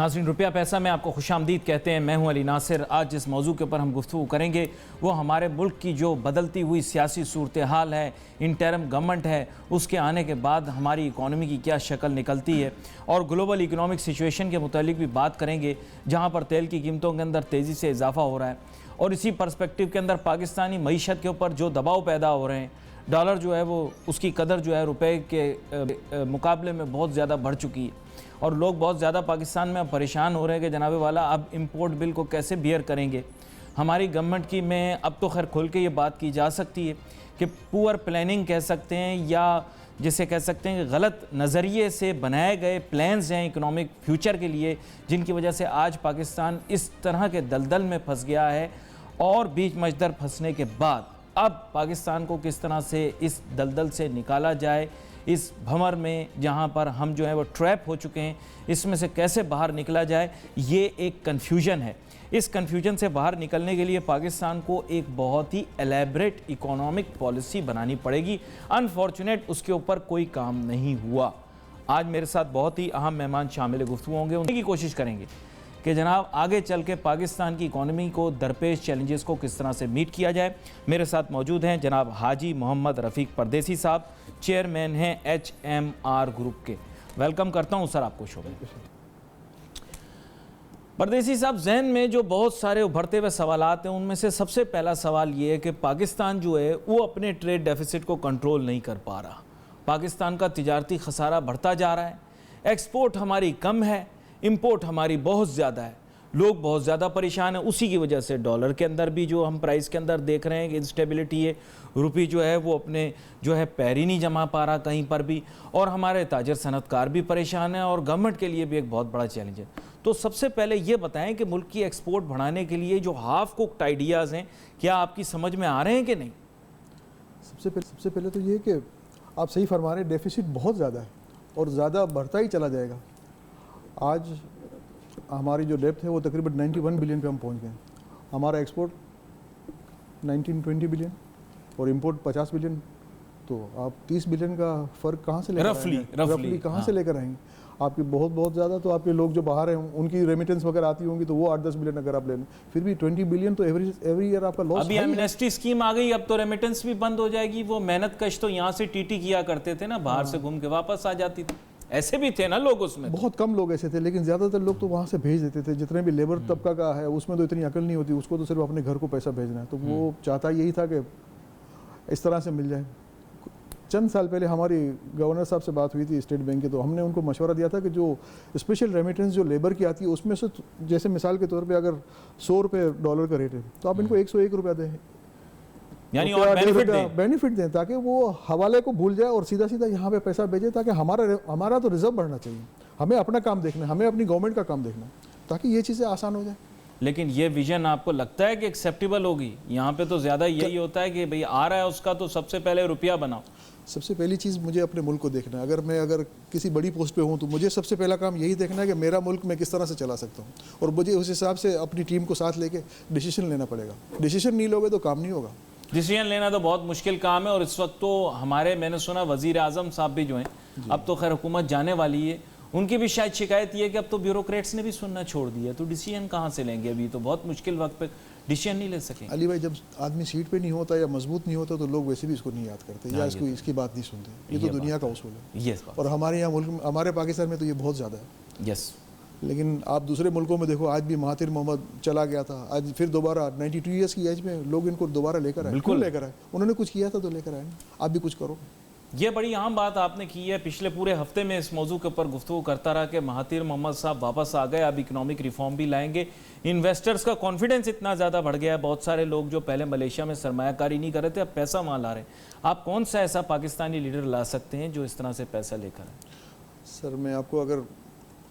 नाज़रीन, रुपया पैसा में आपको खुशामदीद कहते हैं। मैं हूं अली नासिर। आज जिस मौजू के ऊपर हम गुफ्तगू करेंगे वो हमारे मुल्क की जो बदलती हुई सियासी सूरत हाल है, इंटरम गवर्नमेंट है, उसके आने के बाद हमारी इकॉनमी की क्या शक्ल निकलती है, और ग्लोबल इकनॉमिक सिचुएशन के मुतालिक भी बात करेंगे जहाँ पर तेल की कीमतों के अंदर तेज़ी से इजाफा हो रहा है। और इसी पर्सपेक्टिव के अंदर पाकिस्तानी मईशत के ऊपर जो दबाव पैदा हो रहे हैं, डॉलर जो है वो उसकी कदर जो है रुपए के मुकाबले में बहुत ज़्यादा बढ़ चुकी है, और लोग बहुत ज़्यादा पाकिस्तान में अब परेशान हो रहे हैं कि जनाबे वाला अब इंपोर्ट बिल को कैसे बियर करेंगे। हमारी गवर्नमेंट की में अब तो खैर खुल के ये बात की जा सकती है कि पुअर प्लानिंग कह सकते हैं, या जिसे कह सकते हैं कि गलत नज़रिए से बनाए गए प्लान्स हैं इकोनॉमिक फ्यूचर के लिए, जिनकी वजह से आज पाकिस्तान इस तरह के दलदल में फंस गया है। और बीच मजदर फंसने के बाद अब पाकिस्तान को किस तरह से इस दलदल से निकाला जाए, इस भंवर में जहां पर हम जो है वो ट्रैप हो चुके हैं, इसमें से कैसे बाहर निकला जाए, ये एक कन्फ्यूजन है। इस कन्फ्यूजन से बाहर निकलने के लिए पाकिस्तान को एक बहुत ही एलेबरेट इकोनॉमिक पॉलिसी बनानी पड़ेगी। अनफॉर्चुनेट उसके ऊपर कोई काम नहीं हुआ। आज मेरे साथ बहुत ही अहम मेहमान शामिल गुफ्तगू होंगे, उनकी कोशिश करेंगे कि जनाब आगे चल के पाकिस्तान की इकॉनमी को दरपेश चैलेंजेस को किस तरह से मीट किया जाए। मेरे साथ मौजूद हैं जनाब हाजी मोहम्मद रफ़ीक परदेसी साहब, चेयरमैन हैं HMR ग्रुप के। वेलकम करता हूं सर आपको शो में। परदेसी साहब, जहन में जो बहुत सारे उभरते हुए सवालात हैं, उनमें से सबसे पहला सवाल ये है कि पाकिस्तान जो है वो अपने ट्रेड डेफिसिट को कंट्रोल नहीं कर पा रहा। पाकिस्तान का तिजारती खसारा बढ़ता जा रहा है, एक्सपोर्ट हमारी कम है, इंपोर्ट हमारी बहुत ज़्यादा है, लोग बहुत ज़्यादा परेशान हैं। उसी की वजह से डॉलर के अंदर भी जो हम प्राइस के अंदर देख रहे हैं कि इंस्टेबिलिटी है, रुपी जो है वो अपने जो है पैर ही नहीं जमा पा रहा कहीं पर भी, और हमारे ताजर सनतकार भी परेशान हैं, और गवर्नमेंट के लिए भी एक बहुत बड़ा चैलेंज है। तो सबसे पहले ये बताएं कि मुल्क की एक्सपोर्ट बढ़ाने के लिए जो हाफ कुक्ड आइडियाज़ हैं, क्या आपकी समझ में आ रहे हैं कि नहीं? सबसे पहले तो ये कि आप सही फरमा रहे हैं, डेफिसिट बहुत ज़्यादा है और ज़्यादा बढ़ता ही चला जाएगा। आज हमारी जो डेप्थ है वो तकरीबन 91 बिलियन पे हम पहुंच गए। हमारा एक्सपोर्ट 19-20 बिलियन और इंपोर्ट 50 बिलियन, तो आप 30 बिलियन का फ़र्क कहाँ से लेकर रफली कहाँ से लेकर आएंगे? आपकी बहुत ज़्यादा, तो आपके लोग जो बाहर हैं उनकी रेमिटेंस वगैरह आती होंगी तो वो 8-10 बिलियन अगर आप ले लें, फिर भी 20 बिलियन तो एवरी ईयर आपका लॉस। अभी एमनेस्टी स्कीम आ गई, अब तो रेमिटेंस भी बंद हो जाएगी। वो मेहनत कश तो यहाँ से टीटी किया करते थे ना, बाहर से घूम के वापस आ जाती थी, ऐसे भी थे ना लोग उसमें। बहुत कम लोग ऐसे थे, लेकिन ज़्यादातर लोग तो वहाँ से भेज देते थे। जितने भी लेबर तबका का है उसमें तो इतनी अकल नहीं होती, उसको तो सिर्फ अपने घर को पैसा भेजना है, तो वो चाहता यही था कि इस तरह से मिल जाए। चंद साल पहले हमारी गवर्नर साहब से बात हुई थी स्टेट बैंक की, तो हमने उनको मशवरा दिया था कि जो स्पेशल रेमिटेंस जो लेबर की आती है उसमें से, जैसे मिसाल के तौर पे अगर 100 रुपये डॉलर का रेट है तो आप इनको 101 रुपया दें, यानी और बेनिफिट दें, ताकि वो हवाले को भूल जाए और सीधा सीधा यहाँ पे पैसा भेजे, ताकि हमारा तो रिजर्व बढ़ना चाहिए। हमें अपना काम देखना है, हमें अपनी गवर्नमेंट का काम देखना है, ताकि ये चीज़ें आसान हो जाए। लेकिन ये विजन आपको लगता है कि एक्सेप्टेबल होगी? यहाँ पे तो ज़्यादा यही होता है कि भाई आ रहा है उसका तो सबसे पहले रुपया बनाओ। सबसे पहली चीज़ मुझे अपने मुल्क को देखना है। अगर किसी बड़ी पोस्ट पे हूँ तो मुझे सबसे पहला काम यही देखना है कि मेरा मुल्क मैं किस तरह से चला सकता हूँ, और मुझे उस हिसाब से अपनी टीम को साथ लेके डिसीजन लेना पड़ेगा। डिसीजन नहीं लोगे तो काम नहीं होगा। डिसीजन लेना तो बहुत मुश्किल काम है, और इस वक्त तो हमारे, मैंने सुना वज़ीर आज़म साहब भी जो हैं, अब तो खैर हुकूमत जाने वाली है, उनकी भी शायद शिकायत ये है कि अब तो ब्यूरोक्रेट्स ने भी सुनना छोड़ दिया, तो डिसीजन कहाँ से लेंगे? अभी तो बहुत मुश्किल वक्त पे डिसीजन नहीं ले सके। अली भाई, जब आदमी सीट पे नहीं होता या मजबूत नहीं होता तो लोग वैसे भी इसको नहीं याद करते या इसकी बात नहीं सुनते। ये तो दुनिया का उसूल है, और हमारे यहाँ मुल्क में, हमारे पाकिस्तान में तो ये बहुत ज़्यादा है। यस, लेकिन आप दूसरे मुल्कों में देखो, आज भी महातिर मोहम्मद चला गया था, आज फिर दोबारा 92 ईयर्स की एज में लोग इनको दोबारा लेकर आए। बिल्कुल लेकर आए, उन्होंने कुछ किया था तो लेकर आए, आप भी कुछ करो। ये बड़ी अहम बात आपने की है। पिछले पूरे हफ्ते में इस मौजू के ऊपर गुफ्तगू करता रहा कि महातिर मोहम्मद साहब वापस आ गए, अब इकोनॉमिक रिफॉर्म भी लाएंगे। इन्वेस्टर्स का कॉन्फिडेंस इतना ज़्यादा बढ़ गया है, बहुत सारे लोग जो पहले मलेशिया में सरमायाकारी नहीं कर रहे थे अब पैसा वहाँ ला रहे हैं। आप कौन सा ऐसा पाकिस्तानी लीडर ला सकते हैं जो इस तरह से पैसा लेकर आए? सर, मैं आपको, अगर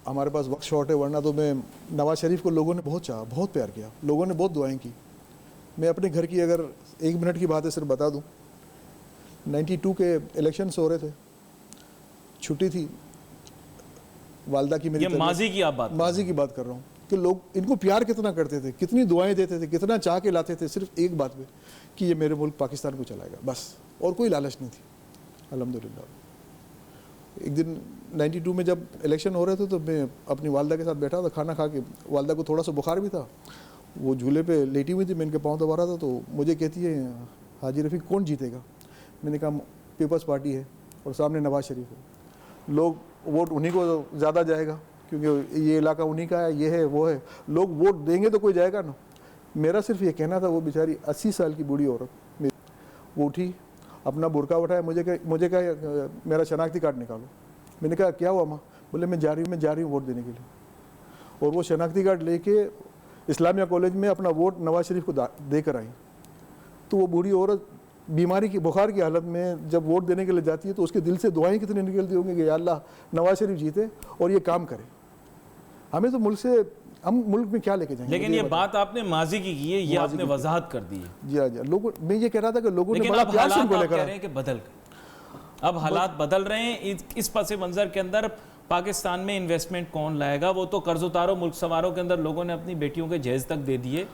हमारे पास वक्त शॉर्ट है, वरना तो मैं, नवाज शरीफ को लोगों ने बहुत चाहा, बहुत प्यार किया, लोगों ने बहुत दुआएं की। मैं अपने घर की अगर 1 मिनट की बात है सिर्फ बता दूं, 92 के इलेक्शंस हो रहे थे, छुट्टी थी, वालदा की मेरी, माजी की बात कर रहा हूँ, कि लोग इनको प्यार कितना करते थे, कितनी दुआएं देते थे, कितना चाह के लाते थे, सिर्फ एक बात पे कि ये मेरे मुल्क पाकिस्तान को चलाएगा, बस, और कोई लालच नहीं थी। अल्हम्दुलिल्लाह एक दिन 92 में जब इलेक्शन हो रहे थे तो मैं अपनी वालदा के साथ बैठा था खाना खा के। वालदा को थोड़ा सा बुखार भी था, वो झूले पे लेटी हुई थी, मैं इनके पाँव दबा रहा था तो मुझे कहती है हाजी रफ़ीक कौन जीतेगा। मैंने कहा पीपल्स पार्टी है और सामने नवाज शरीफ है, लोग वोट उन्हीं को ज़्यादा जाएगा क्योंकि ये इलाका उन्हीं का है, ये है वो है, लोग वोट देंगे तो कोई जाएगा ना। मेरा सिर्फ ये कहना था, वो बेचारी 80 साल की बूढ़ी औरत, वो उठी, अपना बुरका उठाया, मुझे कहा मेरा शनाख्ती कार्ड निकालो। मैंने कहा क्या हुआ माँ? बोले मैं जा रही हूँ वोट देने के लिए। और वो शनाख्ती कार्ड लेके इस्लामिया कॉलेज में अपना वोट नवाज शरीफ को देकर आई। तो वो बूढ़ी औरत बीमारी की बुखार की हालत में जब वोट देने के लिए जाती है तो उसके दिल से दुआएं कितनी निकलती होंगी कि या अल्लाह नवाज शरीफ जीते और ये काम करे। हमें तो हम मुल्क में क्या लेके जाएंगे? लेकिन ये बात आपने माजी की है, ये आपने वजाहत कर दी है। जी हाँ जी, लोगों मैं ये कह रहा था कि लोगों ने लेकिन बड़ा अब प्यार से हालात इनको आप लेकर कह आए। रहे हैं कि बदल गए, अब हालात बदल रहे हैं। इस पस मंजर के अंदर पाकिस्तान में इन्वेस्टमेंट कौन लाएगा? वो तो कर्ज उतारो मुल्क सवारों के अंदर लोगों ने अपनी बेटियों के जहेज तक दे दिए।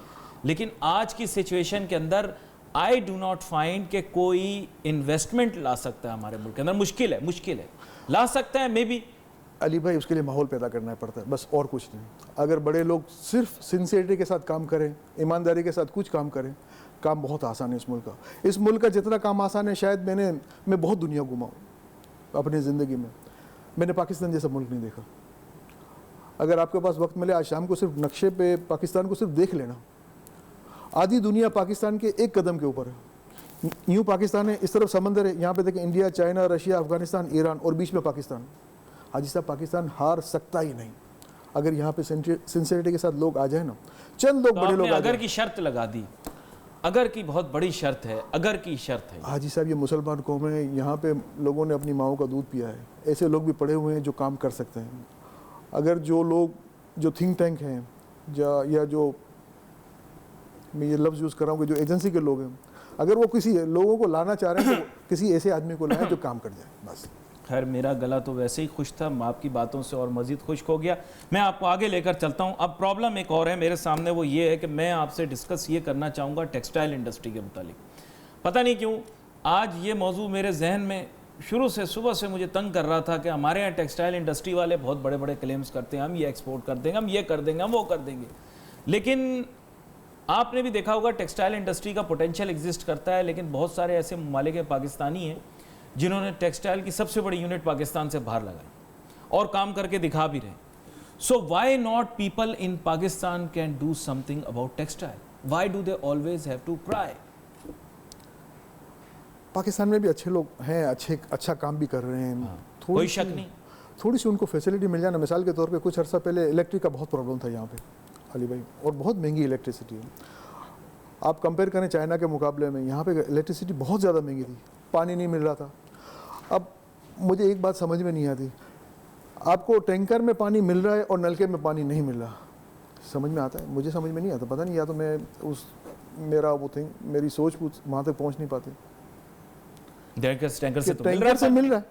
लेकिन आज की सिचुएशन के अंदर आई डू नॉट फाइंड कि कोई इन्वेस्टमेंट ला सकता है हमारे मुल्क के अंदर। मुश्किल है, ला सकता है मे बी। अली भाई उसके लिए माहौल पैदा करना पड़ता है, बस और कुछ नहीं। अगर बड़े लोग सिर्फ सिंसियरिटी के साथ काम करें, ईमानदारी के साथ कुछ काम करें, काम बहुत आसान है इस मुल्क का। इस मुल्क का जितना काम आसान है शायद मैं बहुत दुनिया घुमा हूँ अपनी ज़िंदगी में, मैंने पाकिस्तान जैसा मुल्क नहीं देखा। अगर आपके पास वक्त मिले आज शाम को सिर्फ नक्शे पे पाकिस्तान को सिर्फ देख लेना, आधी दुनिया पाकिस्तान के एक कदम के ऊपर है। यूँ पाकिस्तान है, इस तरफ समंदर है, यहाँ पे देखें India, China, Russia, Afghanistan, Iran और बीच में पाकिस्तान। हाजी साहब पाकिस्तान हार सकता ही नहीं अगर यहाँ पे सिंसियरिटी के साथ लोग आ जाए ना, चंद लोग तो बड़े लोग आ अगर जाए। की शर्त लगा दी, अगर की बहुत बड़ी शर्त है, अगर की शर्त है। हाजी साहब ये मुसलमान कौम है, यहाँ पे लोगों ने अपनी माओं का दूध पिया है, ऐसे लोग भी पड़े हुए हैं जो काम कर सकते हैं। अगर जो लोग जो थिंक टैंक हैं या जो मैं ये लफ्ज़ यूज़ कर रहा हूँ कि जो एजेंसी के लोग हैं, अगर वो किसी लोगों को लाना चाह रहे हैं तो किसी ऐसे आदमी को लाएं जो काम कर जाए बस। खैर मेरा गला तो वैसे ही खुश था, मैं आपकी बातों से और मज़ीद खुश हो गया। मैं आपको आगे लेकर चलता हूं। अब प्रॉब्लम एक और है मेरे सामने, वो ये है कि मैं आपसे डिस्कस ये करना चाहूँगा टेक्सटाइल इंडस्ट्री के मुतालिक। पता नहीं क्यों आज ये मौजू मेरे जहन में शुरू से सुबह से मुझे तंग कर रहा था कि हमारे यहाँ टेक्सटाइल इंडस्ट्री वाले बहुत बड़े बड़े क्लेम्स करते हैं, हम ये एक्सपोर्ट कर देंगे, हम ये कर देंगे, हम वो कर देंगे। लेकिन आपने भी देखा होगा टेक्सटाइल इंडस्ट्री का पोटेंशियल एग्जिस्ट करता है, लेकिन बहुत सारे ऐसे ममालिक पाकिस्तानी हैं जिन्होंने टेक्सटाइल की सबसे बड़ी यूनिट पाकिस्तान से बाहर लगाई और काम करके दिखा भी रहे। So why not people in Pakistan can do something about textile? Why do they always have to cry? Pakistan में भी अच्छे लोग हैं, अच्छा काम भी कर रहे हैं। हाँ, कोई शक नहीं। थोड़ी सी उनको फैसिलिटी मिल जाना। मिसाल के तौर पे कुछ अर्सा पहले इलेक्ट्रिक का बहुत प्रॉब्लम था यहाँ पे अली भाई, और बहुत महंगी इलेक्ट्रिसिटी है। आप कंपेयर करें चाइना के मुकाबले में, यहाँ पे इलेक्ट्रिसिटी बहुत ज़्यादा महंगी थी, पानी नहीं मिल रहा था। अब मुझे एक बात समझ में नहीं आती, आपको टैंकर में पानी मिल रहा है और नलके में पानी नहीं मिल रहा, समझ में आता है? मुझे समझ में नहीं आता, पता नहीं, या तो मैं मेरी सोच वहाँ तक पहुँच नहीं पाती। टैंकर से तो टैंकर से मिल रहा है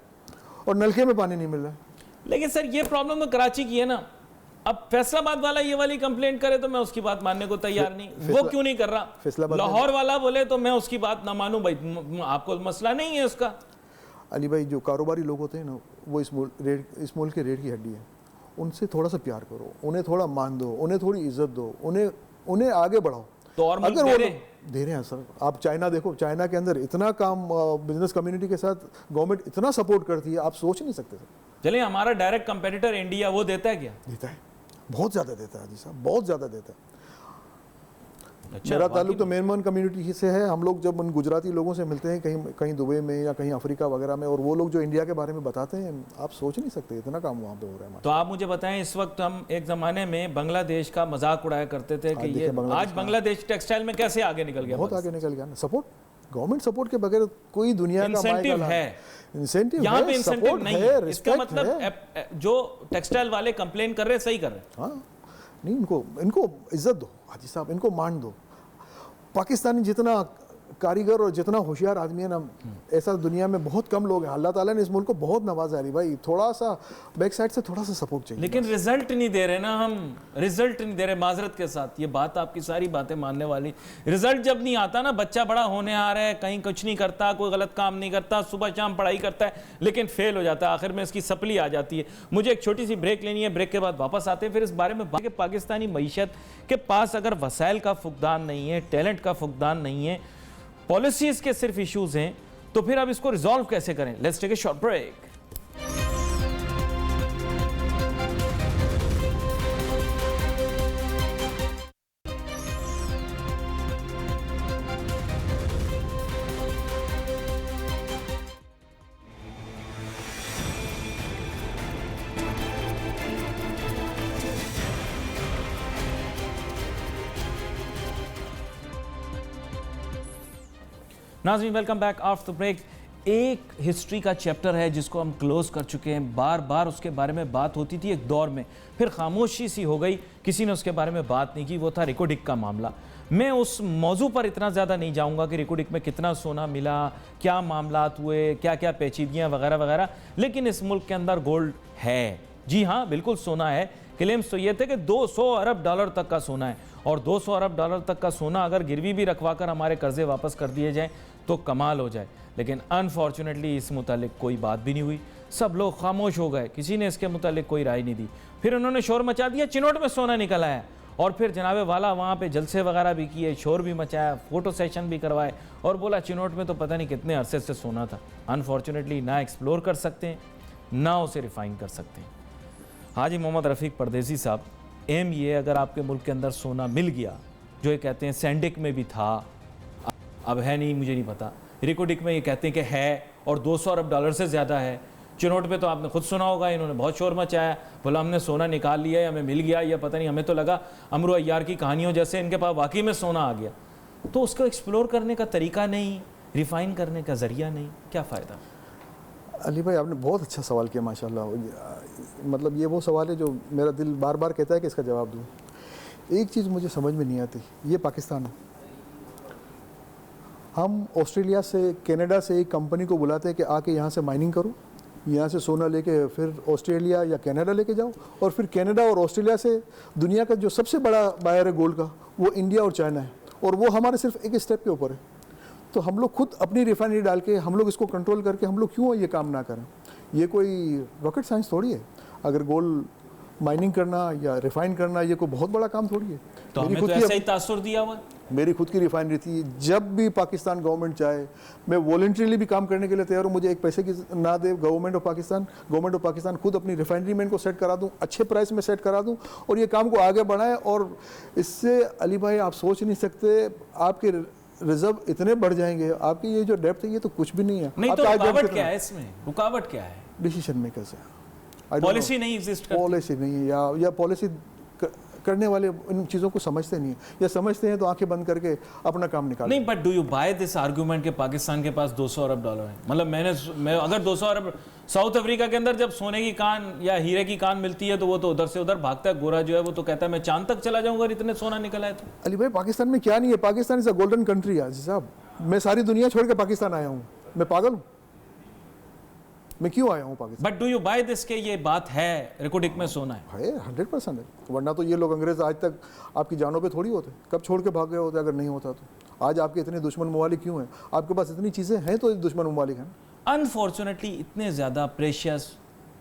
और नलके में पानी नहीं मिल रहा है। लेकिन सर ये प्रॉब्लम तो कराची की है ना। अब फैसलाबाद वाला ये वाली कंप्लेंट करे तो मैं उसकी बात मानने को तैयार नहीं। वो क्यों नहीं कर रहा? लाहौर वाला बोले तो मैं उसकी बात ना मानूं। भाई आपको मसला नहीं है उसका। अली भाई जो कारोबारी लोग होते हैं ना, वो इस मुल्क के रेट की हड्डी है। उनसे थोड़ा सा प्यार करो, उन्हें थोड़ा मान दो, उन्हें थोड़ी इज्जत दो, उन्हें आगे बढ़ाओ। तो और अगर वो दे रहे हैं सर, आप चाइना देखो, चाइना के अंदर इतना काम बिजनेस कम्युनिटी के साथ गवर्नमेंट इतना सपोर्ट करती है, आप सोच नहीं सकते सर। चलिए हमारा डायरेक्ट कंपेटिटर इंडिया, वो देता है क्या? देता है, बहुत ज़्यादा देता है जी साहब, बहुत ज़्यादा देता है। अच्छा, मेरा ताल्लुक तो मेनमान कम्युनिटी से है। हम लोग जब उन गुजराती लोगों से मिलते हैं कहीं दुबई में या कहीं अफ्रीका वगैरह में, और वो लोग जो इंडिया के बारे में बताते हैं, आप सोच नहीं सकते इतना काम वहाँ पे हो रहा है। तो आप मुझे बताएं, इस वक्त हम एक ज़माने में बांग्लादेश का मजाक उड़ाया करते थे कि ये आज बांग्लादेश टेक्सटाइल में कैसे आगे निकल गया? बहुत आगे निकल गया ना। सपोर्ट, गवर्नमेंट सपोर्ट के बगैर कोई दुनिया का इंसेंटिव है, इंसेंटिव यहाँ पे है, इंसेंटिव सपोर्ट नहीं है, है। इसका मतलब जो टेक्सटाइल वाले कंप्लेन कर रहे हैं सही कर रहे हैं। हाँ नहीं, इनको इज्जत दो हाजी साहब, इनको मान दो। पाकिस्तानी जितना कारीगर और जितना होशियार आदमी है ना, ऐसा दुनिया में बहुत कम लोग हैं। अल्लाह ताला ने इस मुल्क को बहुत नवाजा है भाई, थोड़ा सा बैक साइड से थोड़ा सा सपोर्ट चाहिए। लेकिन रिजल्ट नहीं दे रहे ना, हम रिजल्ट नहीं दे रहे। माजरत के साथ ये बात, आपकी सारी बातें मानने वाली, रिजल्ट जब नहीं आता ना, बच्चा बड़ा होने आ रहा है, कहीं कुछ नहीं करता, कोई गलत काम नहीं करता, सुबह शाम पढ़ाई करता है, लेकिन फेल हो जाता है, आखिर में इसकी सप्ली आ जाती है। मुझे एक छोटी सी ब्रेक लेनी है, ब्रेक के बाद वापस आते हैं, फिर इस बारे में कि पाकिस्तानी मईशत के पास अगर वसाइल का फुकदान नहीं है, टैलेंट का फुकदान नहीं है, पॉलिसीज के सिर्फ इश्यूज हैं, तो फिर अब इसको रिजॉल्व कैसे करें। Let's take a short break. नाज़रीन, welcome back after the break. एक हिस्ट्री का चैप्टर है जिसको हम क्लोज कर चुके हैं। बार बार उसके बारे में बात होती थी एक दौर में, फिर खामोशी सी हो गई, किसी ने उसके बारे में बात नहीं की। वो था रिकोडिक का मामला। मैं उस मौजू पर इतना ज़्यादा नहीं जाऊंगा कि रिकोडिक में कितना सोना मिला, क्या मामलात हुए, क्या क्या पेचीदगियाँ वगैरह वगैरह। लेकिन इस मुल्क के अंदर गोल्ड है, जी हाँ, बिल्कुल सोना है। क्लेम्स तो ये थे कि 200 अरब डॉलर तक का सोना है, और 200 अरब डॉलर तक का सोना अगर गिरवी भी रखवा कर हमारे कर्जे वापस कर दिए जाएँ तो कमाल हो जाए। लेकिन अनफॉर्चुनेटली इस मुतालिक कोई बात भी नहीं हुई, सब लोग खामोश हो गए, किसी ने इसके मुतालिक कोई राय नहीं दी। फिर उन्होंने शोर मचा दिया, चिनोट में सोना निकल आया, और फिर जनाबे वाला वहाँ पे जलसे वगैरह भी किए, शोर भी मचाया, फ़ोटो सेशन भी करवाए, और बोला चिनोट में तो पता नहीं कितने अरसे से सोना था। अनफॉर्चुनेटली ना एक्सप्लोर कर सकते हैं, ना उसे रिफ़ाइन कर सकते हैं। हाजी मोहम्मद रफ़ीक परदेसी साहब, एम ये अगर आपके मुल्क के अंदर सोना मिल गया, जो ये कहते हैं सैंडिक में भी था, अब है नहीं, मुझे नहीं पता, रिकोडिक में ये कहते हैं कि है और 200 अरब डॉलर से ज़्यादा है। चिनोट पे तो आपने खुद सुना होगा, इन्होंने बहुत शोर मचाया, बोला हमने सोना निकाल लिया है, हमें मिल गया, या पता नहीं, हमें तो लगा अमरू अय्यार की कहानियों जैसे इनके पास वाकई में सोना आ गया। तो उसको एक्सप्लोर करने का तरीका नहीं, रिफ़ाइन करने का ज़रिया नहीं, क्या फ़ायदा। अली भाई, आपने बहुत अच्छा सवाल किया माशाल्लाह। मतलब ये वो सवाल है जो मेरा दिल बार बार कहता है कि इसका जवाब दूँ। एक चीज़ मुझे समझ में नहीं आती, ये पाकिस्तान है, हम ऑस्ट्रेलिया से, कनाडा से एक कंपनी को बुलाते हैं कि आके यहाँ से माइनिंग करो, यहाँ से सोना लेके फिर ऑस्ट्रेलिया या कनाडा लेके जाओ, और फिर कनाडा और ऑस्ट्रेलिया से दुनिया का जो सबसे बड़ा बायर है गोल्ड का, वो इंडिया और चाइना है, और वो हमारे सिर्फ एक स्टेप के ऊपर है। तो हम लोग खुद अपनी रिफाइनरी डाल के हम लोग इसको कंट्रोल करके हम लोग क्यों ये काम ना करें। ये कोई रॉकेट साइंस थोड़ी है, अगर गोल्ड माइनिंग करना या रिफाइन करना ये कोई बहुत बड़ा काम थोड़ी है। तो हमें तो ऐसा ही तासुर दिया हुआ। मेरी खुद की रिफाइनरी थी, जब भी पाकिस्तान गवर्नमेंट चाहे मैं वॉलंटरीली भी काम करने के लिए तैयार हूँ। मुझे एक पैसे की ना दे गवर्नमेंट ऑफ पाकिस्तान खुद अपनी रिफाइनरी में इनको सेट करा दूँ, अच्छे प्राइस में सेट करा दूँ, और ये काम को आगे बढ़ाएं। और इससे अली भाई आप सोच नहीं सकते, आपके रिजर्व इतने बढ़ जाएंगे, आपकी ये जो डेप्थ है ये तो कुछ भी नहीं है। नहीं तो रुकावट क्या है इसमें, रुकावट क्या है? डिसीजन मेकर्स है, पॉलिसी नहीं एग्जिस्ट करती, पॉलिसी नहीं है, या पॉलिसी करने वाले इन चीज़ों को समझते नहीं है, या समझते हैं तो आंखें बंद करके अपना काम निकाल नहीं। But do you buy this argument कि पाकिस्तान के पास 200 अरब डॉलर है? मतलब मैं अगर 200 अरब, साउथ अफ्रीका के अंदर जब सोने की कान या हीरे की कान मिलती है तो वो तो उधर से उधर भागता है। गोरा जो है वो तो कहता है मैं चांद तक चला जाऊंगा इतने सोना निकला है। तो अली भाई, पाकिस्तान में क्या नहीं है? Pakistan is a golden country है साहब। मैं सारी दुनिया छोड़ के पाकिस्तान आया हूँ, मैं पागल हूँ? मैं क्यों आया हूँ Pakistan? But do you buy this के ये बात है रिकोडिक में सोना है? 100% है, वरना तो ये लोग अंग्रेज आज तक आपकी जानों पे थोड़ी होते, कब छोड़ के भाग गए होते अगर नहीं होता तो। आज आपके इतने दुश्मन ममालिक क्यों हैं? आपके पास इतनी चीज़ें हैं तो दुश्मन ममालिक हैं। अनफॉर्चुनेटली इतने ज़्यादा प्रेशियस,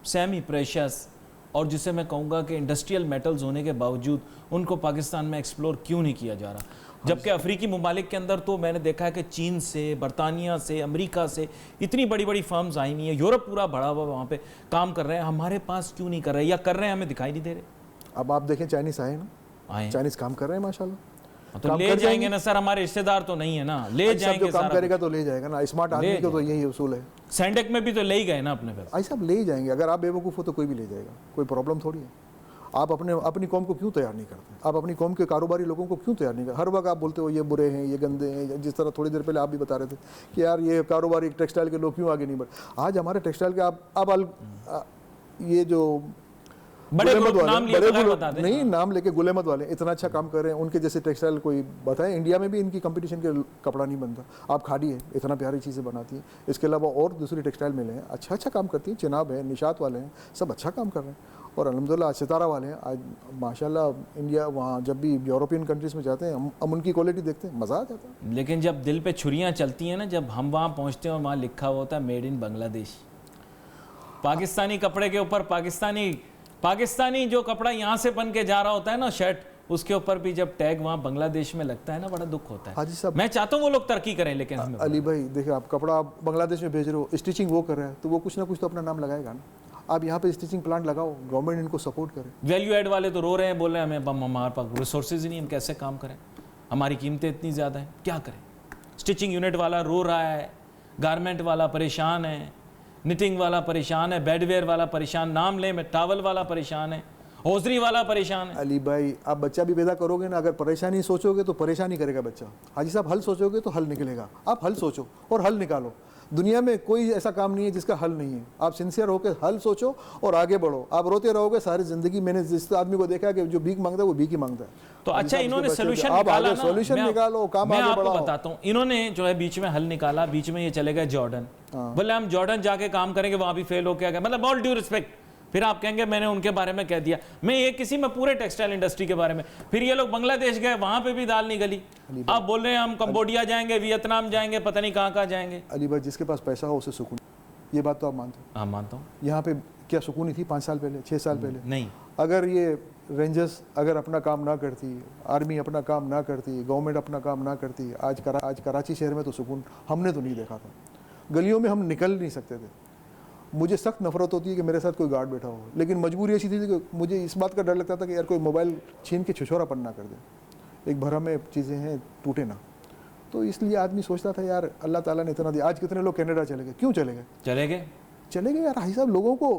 सेमी प्रेशियस, और जिसे मैं कहूँगा कि इंडस्ट्रियल मेटल्स होने के बावजूद उनको पाकिस्तान में एक्सप्लोर क्यों नहीं किया जा रहा? जबकि अफ्रीकी ममालिक के अंदर तो मैंने देखा है कि चीन से, बरतानिया से, अमेरिका से इतनी बड़ी बड़ी फर्म्स आई हुई हैं, यूरोप पूरा बढ़ा हुआ वहाँ पे काम कर रहे हैं। हमारे पास क्यों नहीं कर रहे, या कर रहे हैं हमें दिखाई नहीं दे रहे? अब आप देखें, चाइनीज़ आए ना, आए चाइनीज़ काम कर रहे हैं माशाल्लाह। तो ले जाएंगे ना सर, हमारे रिश्तेदार तो नहीं है ना, ले जाएंगे। काम करेगा तो ले जाएगा ना, स्मार्ट आदमी का तो यही उसूल है। सैंडेक में भी तो ले ही गए ना अपने पैसे। ऐसा ले ही जाएंगे, अगर आप बेवकूफ़ हो तो कोई भी ले जाएगा, कोई प्रॉब्लम थोड़ी है। आप अपनी कौम को क्यों तैयार नहीं करते? आप अपनी कौम के कारोबारी लोगों को क्यों तैयार नहीं करते? हर वक्त आप बोलते हो ये बुरे हैं, ये गंदे हैं। जिस तरह थोड़ी देर पहले आप भी बता रहे थे कि यार ये कारोबारी टेक्सटाइल के लोग क्यों आगे नहीं बढ़े। आज हमारे टेक्सटाइल के आप ये जो बड़े गुलेमत ग्रुप नाम लिए बड़े बगैर ग्रुप बता दें। नहीं, नाम लेके गुलेमत वाले इतना अच्छा काम कर रहे हैं, उनके जैसे टेक्सटाइल कोई बताएं। इंडिया में भी इनकी कंपटीशन के कपड़ा नहीं बनता। आप खाड़ी है, इतना प्यारी चीज़ें बनाती है। इसके अलावा और दूसरी टेक्सटाइल मिले हैं, अच्छा काम करती हैं। चिनाब है, निशात वाले हैं, सब अच्छा काम कर रहे हैं। और अल्हम्दुलिल्लाह आज सितारा वाले हैं। आज माशाल्लाह इंडिया वहाँ जब भी यूरोपियन कंट्रीज़ में जाते हैं हम उनकी क्वालिटी देखते हैं, मज़ा आ जाता है। लेकिन जब दिल पे छुरियां चलती हैं ना, जब हम वहाँ पहुँचते हैं और वहाँ लिखा हुआ होता है मेड इन बांग्लादेश, पाकिस्तानी कपड़े के ऊपर पाकिस्तानी जो कपड़ा यहाँ से बन के जा रहा होता है ना शर्ट, उसके ऊपर भी जब टैग वहाँ बांग्लादेश में लगता है ना, बड़ा दुख होता है। हाजी साहब, मैं चाहता हूँ वो लोग तरक्की करें, लेकिन हमें अली भाई देखिए, आप कपड़ा आप बांग्लादेश में भेज रहे हो, स्टिचिंग वो कर रहा है, तो वो कुछ ना कुछ तो अपना नाम लगाएगा ना। आप यहाँ पे स्टिचिंग प्लांट लगाओ, गवर्नमेंट इनको सपोर्ट करे। वैल्यू एड वाले तो रो रहे हैं, बोल रहे हैं हमें हमारे पास रिसोर्सेज ही नहीं, हम कैसे काम करें, हमारी कीमतें इतनी ज़्यादा हैं, क्या करें। स्टिचिंग यूनिट वाला रो रहा है, गारमेंट वाला परेशान है, निटिंग वाला परेशान है, बेडवेयर वाला परेशान, नाम ले में टावल वाला परेशान है, हौजरी वाला परेशान है। अली भाई, आप बच्चा भी पैदा करोगे ना, अगर परेशानी सोचोगे तो परेशानी करेगा बच्चा। हाजी साहब, हल सोचोगे तो हल निकलेगा। आप हल सोचो और हल निकालो। दुनिया में कोई ऐसा काम नहीं है जिसका हल नहीं है। आप सिंसियर होकर हल सोचो और आगे बढ़ो। आप रोते रहोगे सारी जिंदगी। मैंने जिस आदमी को देखा है कि जो भीख मांगता है वो भीख ही मांगता है। तो अच्छा, इन्होंने सोल्यूशन आप निकाला आगे ना, सोल्यूशन निकालो, काम मैं आगे आपको बढ़ाओ। बताता हूँ, इन्होंने जो है बीच में हल निकाला, बीच में ये चले गए जॉर्डन। बोले हम जॉर्डन जाके काम करेंगे, वहां भी फेल होके आ गए। मतलब ऑल ड्यू रिस्पेक्ट, फिर आप कहेंगे मैंने उनके बारे में कह दिया। मैं ये किसी में पूरे टेक्सटाइल इंडस्ट्री के बारे में, फिर ये लोग बांग्लादेश गए, वहां पे भी दाल नहीं गली। आप बोल रहे हैं हम कंबोडिया जाएंगे, वियतनाम जाएंगे, पता नहीं कहाँ जाएंगे। अली भाई, जिसके पास पैसा हो उसे सुकून, ये बात तो आप मानते हो? हाँ, मानता हूँ। यहाँ पे क्या सुकून थी 5 साल पहले, 6 साल पहले? नहीं। अगर ये रेंजर्स अगर अपना काम ना करती, आर्मी अपना काम ना करती, गवर्नमेंट अपना काम ना करती, आज कराची शहर में तो सुकून हमने तो नहीं देखा था। गलियों में हम निकल नहीं सकते थे। मुझे सख्त नफरत होती है कि मेरे साथ कोई गार्ड बैठा हो, लेकिन मजबूरी ऐसी थी कि मुझे इस बात का डर लगता था कि यार कोई मोबाइल छीन के छिछोरापन ना कर दे। एक भरा में चीज़ें हैं, टूटे ना। तो इसलिए आदमी सोचता था यार अल्लाह ताला ने इतना दिया। आज कितने लोग कनाडा चले गए, क्यों चले गए? चले गए यार। भाई साहब, लोगों को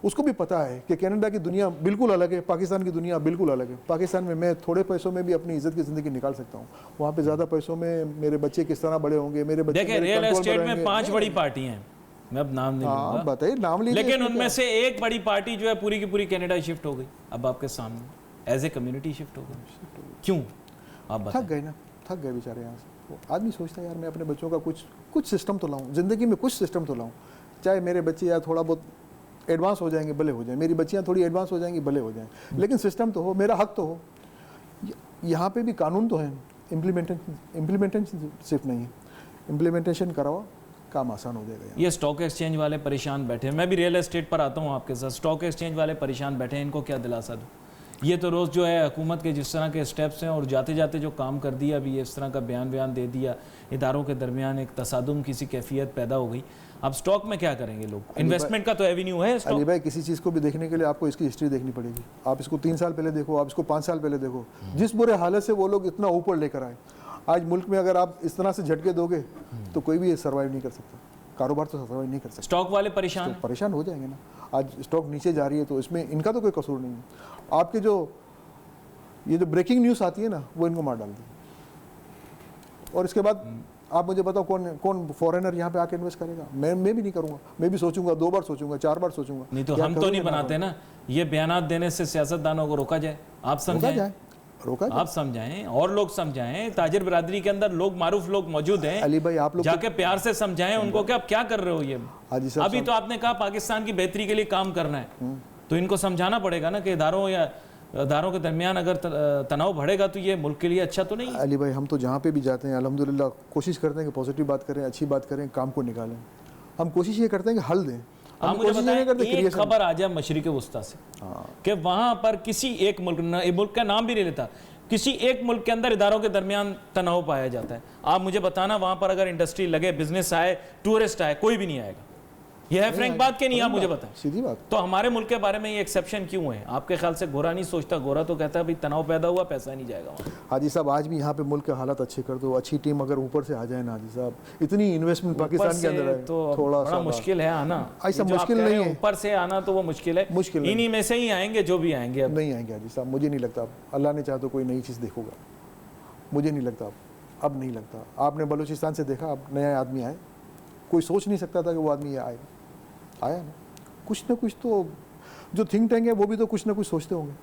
उसको भी पता है कि कनाडा की दुनिया बिल्कुल अलग है, पाकिस्तान की दुनिया बिल्कुल अलग है। पाकिस्तान में मैं थोड़े पैसों में भी अपनी इज्जत की ज़िंदगी निकाल सकता हूँ। वहाँ पे ज़्यादा पैसों में मेरे बच्चे किस तरह बड़े होंगे, मेरे बच्चे देखिए, रियल एस्टेट में 5 बड़ी पार्टी हैं, मैं अब नाम नहीं लूंगा, बताइए नाम लीजिए। लेकिन उनमें से एक बड़ी पार्टी जो है पूरी की पूरी कनाडा शिफ्ट हो गई। अब आपके सामने एज ए कम्युनिटी शिफ्ट हो गई। क्यों? आप बताएं। थक गए ना, थक गए बेचारे यहाँ से। तो आदमी सोचता है यार मैं अपने बच्चों का कुछ सिस्टम तो लाऊं, ज़िंदगी में कुछ सिस्टम तो लाऊं। चाहे मेरे बच्चे यार थोड़ा बहुत एडवांस हो जाएंगे, भले हो जाए, मेरी बच्चियाँ थोड़ी एडवांस हो जाएंगी, भले हो जाएं, लेकिन सिस्टम तो हो, मेरा हक तो हो। यहाँ पे भी कानून तो है, इम्प्लीमेंटेशन सिर्फ नहीं है। इम्प्लीमेंटेशन कराओ, काम आसान हो जाएगा। ये स्टॉक एक्सचेंज वाले परेशान बैठे हैं। मैं भी रियल एस्टेट पर आता हूँ आपके साथ। स्टॉक एक्सचेंज वाले परेशान बैठे हैं, इनको क्या दिलासा दूँ? ये तो रोज़ जो है हुकूमत के जिस तरह के स्टेप्स हैं और जाते जाते जो काम कर दिया, अभी इस तरह का बयान दे दिया, इदारों के दरमियान एक तसादुम किसी कैफियत पैदा हो गई। अब स्टॉक में क्या करेंगे लोग? इन्वेस्टमेंट का तो एवेन्यू है स्टॉक। अली भाई, किसी चीज़ को भी देखने के लिए आपको इसकी हिस्ट्री देखनी पड़ेगी। आप इसको 3 साल पहले देखो, आप इसको 5 साल पहले देखो। जिस बुरे हालत से वो लोग इतना ऊपर लेकर आए, आज मुल्क में अगर आप इस तरह से झटके दोगे तो कोई भी सर्वाइव नहीं कर सकता, कारोबार तो सर्वाइव नहीं कर सकता। स्टॉक वाले परेशान परेशान हो जाएंगे ना। आज स्टॉक नीचे जा रही है तो इसमें इनका तो कोई कसूर नहीं है। आपके ये जो ब्रेकिंग न्यूज़ आती है ना, वो इनको मार डालती है। और इसके बाद आप मुझे बताओ कौन फॉरेनर यहाँ पे आके इन्वेस्ट करेगा? मैं भी नहीं करूँगा। मैं भी सोचूंगा, 2 बार सोचूंगा, 4 बार सोचूंगा। नहीं तो हम तो नहीं बनाते ना। ये बयान देने से सियासतदानों को रोका जाए, आप समझाएं, आप समझाएं और लोग समझाएं। ताजिर बिरादरी के अंदर लोग, मारूफ लोग मौजूद हैं। अली भाई, आप लोग जाके प्यार से समझाएं उनको कि आप क्या कर रहे हो। ये अभी तो आपने कहा पाकिस्तान की बेहतरी के लिए काम करना है, तो इनको समझाना पड़ेगा ना कि इदारों के दरमियान अगर तनाव बढ़ेगा तो ये मुल्क के लिए अच्छा तो नहीं है। अली भाई, हम तो जहाँ पे भी जाते हैं अल्हम्दुलिल्लाह कोशिश करते हैं कि पॉजिटिव बात करें, अच्छी बात करें, काम को निकालें। हम कोशिश ये करते हैं कि हल दें। आप मुझे बताएं, एक खबर आ जाए मशरिक वस्ता से कि वहां पर किसी एक मुल्क का नाम भी नहीं लेता, किसी एक मुल्क के अंदर इदारों के दरमियान तनाव पाया जाता है। आप मुझे बताना, वहां पर अगर इंडस्ट्री लगे, बिजनेस आए, टूरिस्ट आए, कोई भी नहीं आएगा। यह है फ्रैंक बात के नहीं? आप मुझे बताएं, सीधी बात। तो हमारे मुल्क के बारे में ये एक्सेप्शन क्यों है? आपके ख्याल से गोरा नहीं सोचता? गोरा तो कहता है भाई तनाव पैदा हुआ, पैसा नहीं जाएगा वहाँ। हाजी साहब, आज भी यहाँ पे मुल्क के हालात अच्छे कर दो, अच्छी टीम अगर ऊपर से आ जाए ना हाजी साहब, इतनी इन्वेस्टमेंट पाकिस्तान के अंदर है तो थोड़ा बड़ा मुश्किल है आना। ऐसा मुश्किल नहीं है, ऊपर से आना तो वो मुश्किल है। मुश्किल इन्हीं में से ही आएंगे जो भी आएंगे। अब नहीं आएंगे हाजी साहब, मुझे नहीं लगता। अल्लाह ने चाहा तो कोई नई चीज़ देखोगा, मुझे नहीं लगता। अब नहीं लगता। आपने बलूचिस्तान से देखा, अब नया आदमी आए, कोई सोच नहीं सकता था कि वो आदमी आया ना। कुछ ना कुछ तो जो थिंक टैंक है वो भी तो कुछ ना कुछ सोचते होंगे।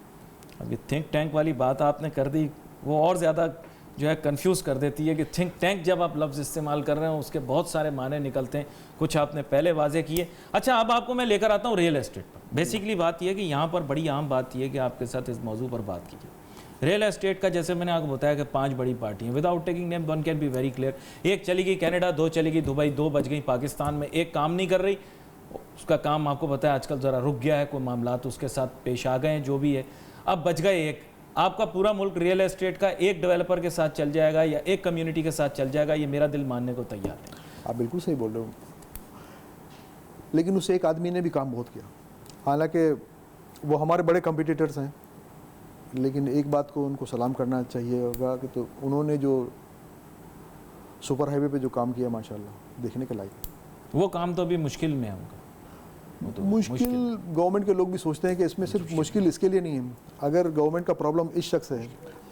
अभी थिंक टैंक वाली बात आपने कर दी, वो और ज़्यादा जो है कंफ्यूज कर देती है कि थिंक टैंक जब आप लफ्ज़ इस्तेमाल कर रहे हो उसके बहुत सारे माने निकलते हैं, कुछ आपने पहले वाजे किए। अच्छा, अब आपको मैं लेकर आता हूँ रियल एस्टेट पर। बेसिकली बात यह है कि यहाँ पर बड़ी आम बात यह है कि आपके साथ इस मौजू पर बात कीजिए। रियल एस्टेट का जैसे मैंने आपको बताया कि 5 बड़ी पार्टियाँ, without taking name one can be very clear. एक चली गई कनाडा, 2 चली गई दुबई, 2 बच गई पाकिस्तान में, एक काम नहीं कर रही, उसका काम आपको पता है आजकल ज़रा रुक गया है, कोई मामलात उसके साथ पेश आ गए हैं, जो भी है। अब बच गए एक। आपका पूरा मुल्क रियल एस्टेट का एक डेवलपर के साथ चल जाएगा या एक कम्युनिटी के साथ चल जाएगा, ये मेरा दिल मानने को तैयार है। आप बिल्कुल सही बोल रहे हो, लेकिन उस एक आदमी ने भी काम बहुत किया। हालांकि वो हमारे बड़े कम्पिटिटर्स हैं, लेकिन एक बात को उनको सलाम करना चाहिए होगा कि तो उन्होंने जो सुपर हाईवे पे जो काम किया माशाल्लाह देखने के लायक। वो काम तो अभी मुश्किल में है उनका। वो तो मुश्किल गवर्नमेंट के लोग भी सोचते हैं कि इसमें सिर्फ मुश्किल इसके लिए नहीं है। अगर गवर्नमेंट का प्रॉब्लम इस शख्स है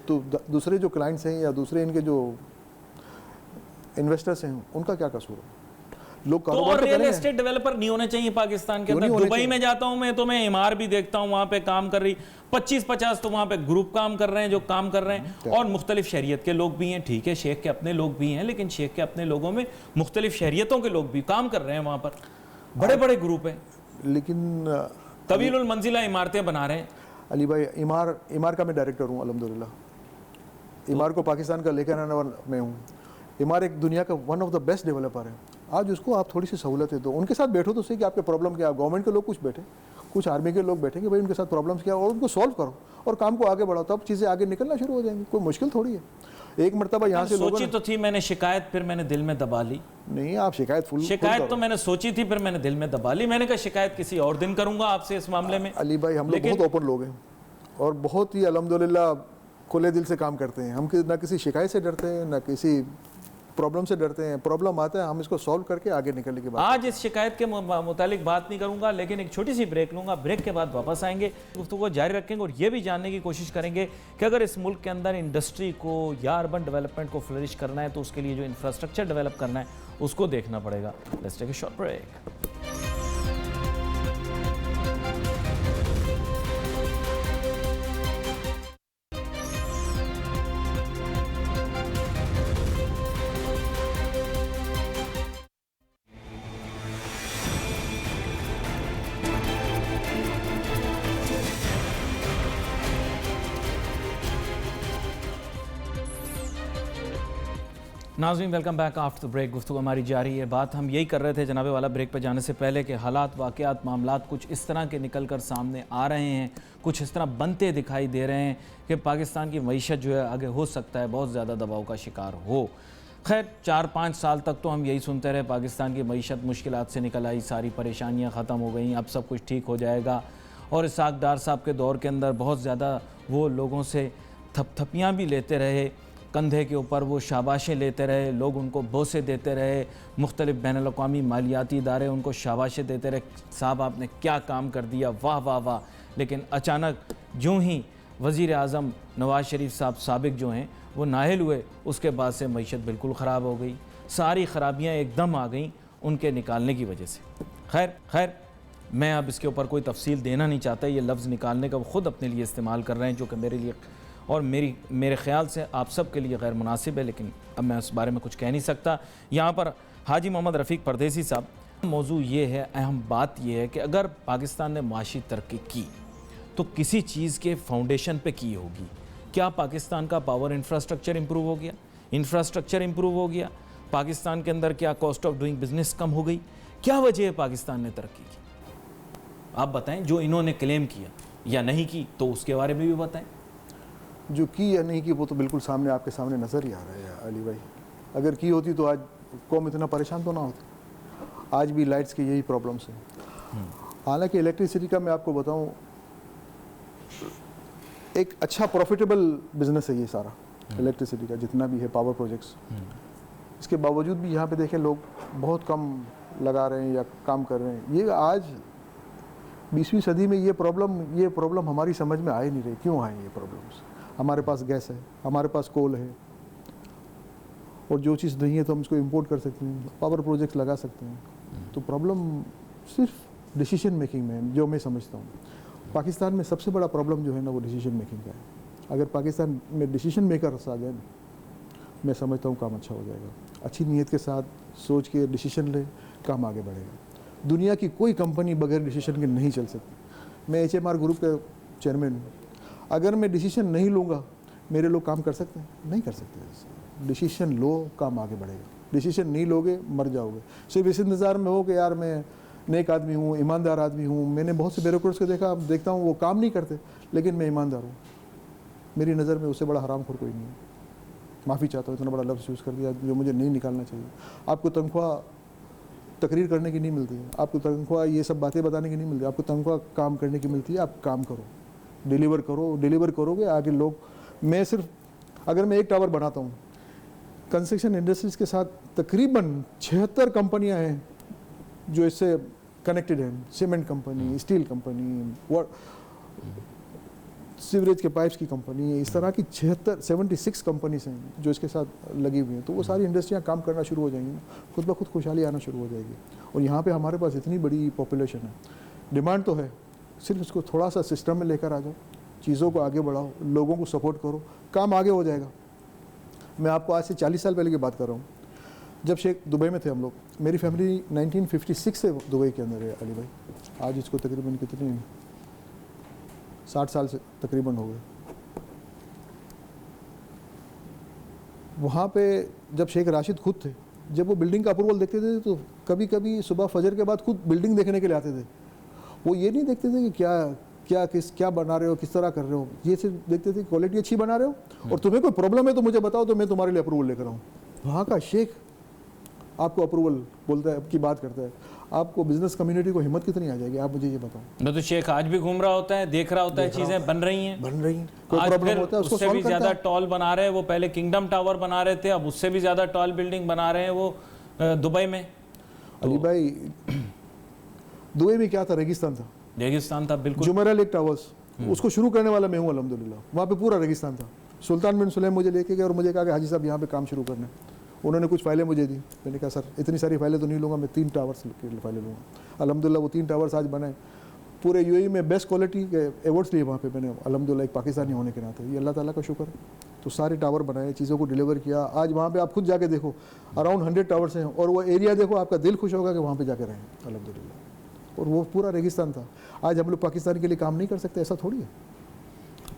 तो दूसरे जो क्लाइंट्स हैं या दूसरे इनके जो इन्वेस्टर्स हैं उनका क्या कसूर है? लोग तो कारोबार और तो रियल करेंगे। एस्टेट डेवलपर नहीं होने चाहिए पाकिस्तान के क्यों अंदर? नहीं होने दुबई चाहिए? में जाता हूं मैं तो मैं इमार भी देखता हूं, वहां पे काम कर रही 25-50 तो वहां पे ग्रुप काम कर रहे हैं जो काम कर रहे हैं, और मुख्तलिफ शरीयत के लोग भी हैं। ठीक है, शेख के अपने लोग भी हैं, लेकिन शेख के अपने लोगों में मुख्तलिफ शरीयतों के लोग भी काम कर रहे हैं वहां पर, बड़े बड़े ग्रुप हैं, लेकिन तवीलुल मंजिला इमारतें बना रहे हैं। अली भाई, इमार का मैं डायरेक्टर हूँ अल्हम्दुलिल्लाह। इमार को पाकिस्तान का लेकर आने वाला मैं हूँ। इमार एक दुनिया का one of the best developer है। आज उसको आप थोड़ी सी सहूलतें दो, उनके साथ बैठो तो सही कि आपके प्रॉब्लम क्या है। गवर्नमेंट के लोग कुछ बैठे, कुछ आर्मी के लोग बैठेंगे, भाई उनके साथ प्रॉब्लम्स क्या है और उनको सॉल्व करो और काम को आगे बढ़ाओ, तब चीज़ें आगे निकलना शुरू हो जाएंगी। कोई मुश्किल थोड़ी है। एक मरतबा यहाँ से लोगों सोची ने तो थी मैंने शिकायत, फिर मैंने दिल में दबा ली। नहीं, आप शिकायत तो मैंने सोची थी, फिर मैंने दिल में दबा ली। मैंने कहा शिकायत किसी और दिन करूंगा आपसे इस मामले में। अली भाई, हम लोग बहुत ओपन लोग हैं और बहुत ही अल्हम्दुलिल्लाह खुले दिल से काम करते हैं। हम ना किसी शिकायत से डरते हैं, ना किसी प्रॉब्लम से डरते हैं। प्रॉब्लम आता है, हम इसको सॉल्व करके आगे निकलने की बात। आज इस शिकायत के मुतालिक बात नहीं करूंगा, लेकिन एक छोटी सी ब्रेक लूंगा। ब्रेक के बाद वापस आएंगे, गुफ्तगू को जारी रखेंगे और ये भी जानने की कोशिश करेंगे कि अगर इस मुल्क के अंदर इंडस्ट्री को या अर्बन डेवलपमेंट को फ्लरिश करना है तो उसके लिए जो इंफ्रास्ट्रक्चर डेवलप करना है उसको देखना पड़ेगा। Let's take a short break. नाज़रीन, welcome back after the break. गुफ्तगू हमारी जारी है। बात हम यही कर रहे थे जनाबे वाला ब्रेक पर जाने से पहले कि हालात, वाक़यात, मामलात कुछ इस तरह के निकल कर सामने आ रहे हैं, कुछ इस तरह बनते दिखाई दे रहे हैं कि पाकिस्तान की मईशत जो है आगे हो सकता है बहुत ज़्यादा दबाव का शिकार हो। खैर 4-5 साल तक तो हम यही सुनते रहे, पाकिस्तान की मईशत मुश्किलात से निकल आई, सारी परेशानियाँ ख़त्म हो गई, अब सब कुछ ठीक हो जाएगा। और इसाक डार साहब के दौर के अंदर बहुत ज़्यादा वो लोगों से थपथपियाँ भी लेते रहे, कंधे के ऊपर वो शाबाशें लेते रहे, लोग उनको बोसे देते रहे, मुख्तलिफ बैनुल-अक़वामी मालियाती इदारे उनको शाबाशें देते रहे, साहब आपने क्या काम कर दिया, वाह वाह वाह। लेकिन अचानक जो ही वज़ीर आज़म नवाज़ शरीफ साहब साबिक जो हैं वो नाहिल हुए, उसके बाद से मईशत बिल्कुल ख़राब हो गई, सारी ख़राबियाँ एकदम आ गईं उनके निकालने की वजह से। खैर मैं अब इसके ऊपर कोई तफसील देना नहीं चाहता। ये लफ्ज़ निकालने का वो ख़ुद अपने लिए इस्तेमाल कर रहे हैं, जो कि मेरे लिए और मेरे ख़्याल से आप सब के लिए गैर मुनासिब है, लेकिन अब मैं उस बारे में कुछ कह नहीं सकता। यहाँ पर हाजी मोहम्मद रफ़ीक परदेसी साहब, मौजू ये है, अहम बात ये है कि अगर पाकिस्तान ने माशी तरक्की की तो किसी चीज़ के फाउंडेशन पे की होगी। क्या पाकिस्तान का पावर इंफ्रास्ट्रक्चर इम्प्रूव हो गया? इंफ्रास्ट्रक्चर इम्प्रूव हो गया? पाकिस्तान के अंदर क्या कॉस्ट ऑफ डूइंग बिजनेस कम हो गई? क्या वजह है पाकिस्तान ने तरक्की की? आप बताएं, जो इन्होंने क्लेम किया या नहीं की तो उसके बारे में भी बताएं। जो की या नहीं की वो तो बिल्कुल सामने आपके सामने नज़र ही आ रहा है अली भाई। अगर की होती तो आज कौम इतना परेशान तो ना होती। आज भी लाइट्स की यही प्रॉब्लम्स हैं। हालांकि इलेक्ट्रिसिटी का मैं आपको बताऊं, एक अच्छा प्रॉफिटेबल बिजनेस है ये सारा इलेक्ट्रिसिटी का, जितना भी है पावर प्रोजेक्ट्स। इसके बावजूद भी यहाँ पे देखें लोग बहुत कम लगा रहे हैं या काम कर रहे हैं। ये आज 20वीं सदी में ये प्रॉब्लम हमारी समझ में आ ही नहीं रही। क्यों आए ये प्रॉब्लम्स? हमारे पास गैस है, हमारे पास कोल है, और जो चीज़ नहीं है तो हम इसको इंपोर्ट कर सकते हैं, पावर प्रोजेक्ट्स लगा सकते हैं। तो प्रॉब्लम सिर्फ डिसीजन मेकिंग में जो मैं समझता हूँ, पाकिस्तान में सबसे बड़ा प्रॉब्लम जो है ना वो डिसीजन मेकिंग का है। अगर पाकिस्तान में डिसीजन मेकर्स आ जाए ना, मैं समझता हूँ काम अच्छा हो जाएगा। अच्छी नीयत के साथ सोच के डिसीजन ले, काम आगे बढ़ेगा। दुनिया की कोई कंपनी बगैर डिसीजन के नहीं चल सकती। मैं HMR ग्रुप का चेयरमैन हूँ। अगर मैं डिसीजन नहीं लूँगा, मेरे लोग काम कर सकते हैं? नहीं कर सकते। डिसीजन लो, काम आगे बढ़ेगा। डिसीजन नहीं लोगे, मर जाओगे। सिर्फ इस इंतज़ार में हो कि यार मैं नेक आदमी हूँ, ईमानदार आदमी हूँ। मैंने बहुत से ब्यूरोक्रेट्स को देखता हूँ वो काम नहीं करते, लेकिन मैं ईमानदार हूँ। मेरी नज़र में उससे बड़ा हरामखोर कोई नहीं है। माफ़ी चाहता हूँ, इतना बड़ा लफ्ज़ यूज़ कर दिया जो मुझे नहीं निकालना चाहिए। आपको तनख्वाह तकरीर करने की नहीं मिलती है, आपको तनख्वाह ये सब बातें बताने की नहीं मिलती, आपको तनख्वाह काम करने की मिलती है। आप काम करो, डिलीवर करो, डिलीवर करोगे आगे लोग। मैं सिर्फ अगर मैं एक टावर बनाता हूँ, कंस्ट्रक्शन इंडस्ट्रीज़ के साथ तकरीबन 76 कंपनियाँ हैं जो इससे कनेक्टेड हैं। Cement company, steel company, sewerage के पाइप्स की कंपनी है। इस तरह की 76 कंपनीज हैं जो इसके साथ लगी हुई हैं। तो वो सारी इंडस्ट्रियाँ काम करना शुरू हो जाएंगी, खुद ब खुद खुशहाली आना शुरू हो जाएगी। और यहाँ पे हमारे पास इतनी बड़ी पॉपुलेशन है, डिमांड तो है, सिर्फ इसको थोड़ा सा सिस्टम में लेकर आ जाओ, चीज़ों को आगे बढ़ाओ, लोगों को सपोर्ट करो, काम आगे हो जाएगा। मैं आपको आज से 40 साल पहले की बात कर रहा हूँ, जब शेख दुबई में थे हम लोग। मेरी फैमिली 1956 से दुबई के अंदर है अली भाई। आज इसको तकरीबन कितनी 60 साल से तकरीबन हो गए। वहाँ पे जब शेख राशिद खुद थे, जब वो बिल्डिंग का अप्रूवल देखते थे तो कभी कभी सुबह फजर के बाद खुद बिल्डिंग देखने के लिए आते थे। वो ये नहीं देखते थे कि क्या बना रहे हो, किस तरह कर रहे हो, ये सिर्फ देखते थे क्वालिटी अच्छी बना रहे हो और तुम्हें कोई प्रॉब्लम है तो मुझे बताओ, तो मैं तुम्हारे लिए अप्रूवल लेकर आऊँ। वहाँ का शेख आपको अप्रूवल बोलता है, की बात करता है। आपको बिजनेस कम्युनिटी को हिम्मत कितनी आ जाएगी, आप मुझे ये बताओ। तो शेख आज भी घूम रहा होता है, देख रहा होता है, चीजें बन रही हैं। कोई आज प्रॉब्लम फिर होता है उसको उससे भी सॉल्व करता ज्यादा है। टॉल बना रहे हैं। वो पहले किंगडम टावर बना रहे थे, अब उससे भी ज्यादा टॉल बिल्डिंग बना रहे हैं वो दुबई में। अली भाई, दुबई में क्या था? रेगिस्तान था, रेगिस्तान था बिल्कुल। जुमेरा लेक टावर्स, उसको शुरू करने वाला मैं हूँ अल्हम्दुलिल्लाह। वहाँ पे पूरा रेगिस्तान था। सुल्तान बिन सुलेम मुझे लेके गए और मुझे कहा कि हाजी साहब यहाँ पे काम शुरू करना है। उन्होंने कुछ फाइलें मुझे दी। मैंने कहा सर इतनी सारी फाइलें तो नहीं लूँगा, मैं 3 टावर्स की फाइलें लूँगा। अल्हम्दुलिल्लाह वो 3 टावर्स आज बने। पूरे UAE में बेस्ट क्वालिटी के अवार्ड्स लिए वहाँ पे मैंने, अल्हम्दुलिल्लाह एक पाकिस्तानी होने के नाते। ये अल्लाह ताला का शुक्र है। तो सारे टावर बनाए, चीज़ों को डिलीवर किया। आज वहाँ पे आप खुद जाके देखो, अराउंड 100 टावर्स हैं और वो एरिया देखो, आपका दिल खुश होगा कि वहाँ पे जाके रहें अल्हम्दुलिल्लाह। और वो पूरा रेगिस्तान था। आज हम लोग पाकिस्तान के लिए काम नहीं कर सकते, ऐसा थोड़ी है।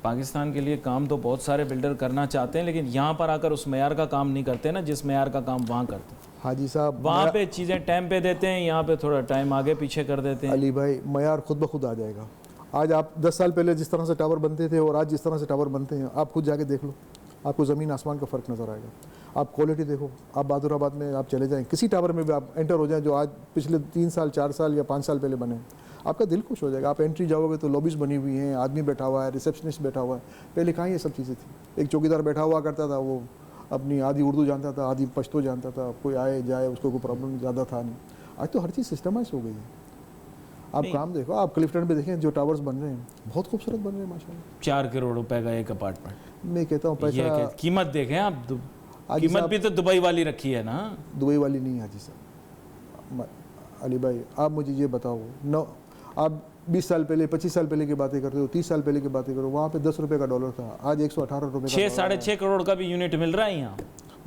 पाकिस्तान के लिए काम तो बहुत सारे बिल्डर करना चाहते हैं, लेकिन यहाँ पर आकर उस मेयार का काम नहीं करते ना जिस मेयार का काम वहाँ करते हैं। हाजी साहब, वहाँ पे चीज़ें टाइम पे देते हैं, यहाँ पे थोड़ा टाइम आगे पीछे कर देते हैं। अली भाई, मयार खुद ब खुद आ जाएगा। आज आप 10 साल पहले जिस तरह से टावर बनते थे और आज जिस तरह से टावर बनते हैं, आप खुद जाके देख लो, आपको ज़मीन आसमान का फ़र्क नज़र आएगा। आप क्वालिटी देखो, आप बहादुराबाद में आप चले जाएँ, किसी टावर में भी आप एंटर हो जाएँ जो आज पिछले 3 साल 4 साल या 5 साल पहले बने, आपका दिल खुश हो जाएगा। आप एंट्री जाओगे तो लॉबीज़ बनी हुई हैं, आदमी बैठा हुआ है, रिसेप्शनिस्ट बैठा हुआ है। पहले कहाँ ये सब चीज़ें थी? एक चौकीदार बैठा हुआ करता था, वो अपनी आधी उर्दू जानता था, आधी पश्तो जानता था, कोई आए जाए उसको कोई प्रॉब्लम ज़्यादा था नहीं। आज तो हर चीज़ सिस्टमाइज हो गई है। आप काम देखो, आप क्लिफ्टन पे देखें जो टावर्स बन रहे हैं, बहुत खूबसूरत बन रहे हैं माशाल्लाह। 4 करोड़ रुपए का एक अपार्टमेंट। मैं कहता हूँ पैसा, कीमत देखें आप, कीमत भी तो दुबई वाली रखी है ना। दुबई वाली नहीं हाजी साहब। अली भाई, आप मुझे ये बताओ, आप 20 साल पहले 25 साल पहले की बातें करते हो, 30 साल पहले की बातें करो, वहाँ पे 10 रुपये का डॉलर था, आज 118 रुपये का। 6-6.5 करोड़ का भी यूनिट मिल रहा है यहाँ,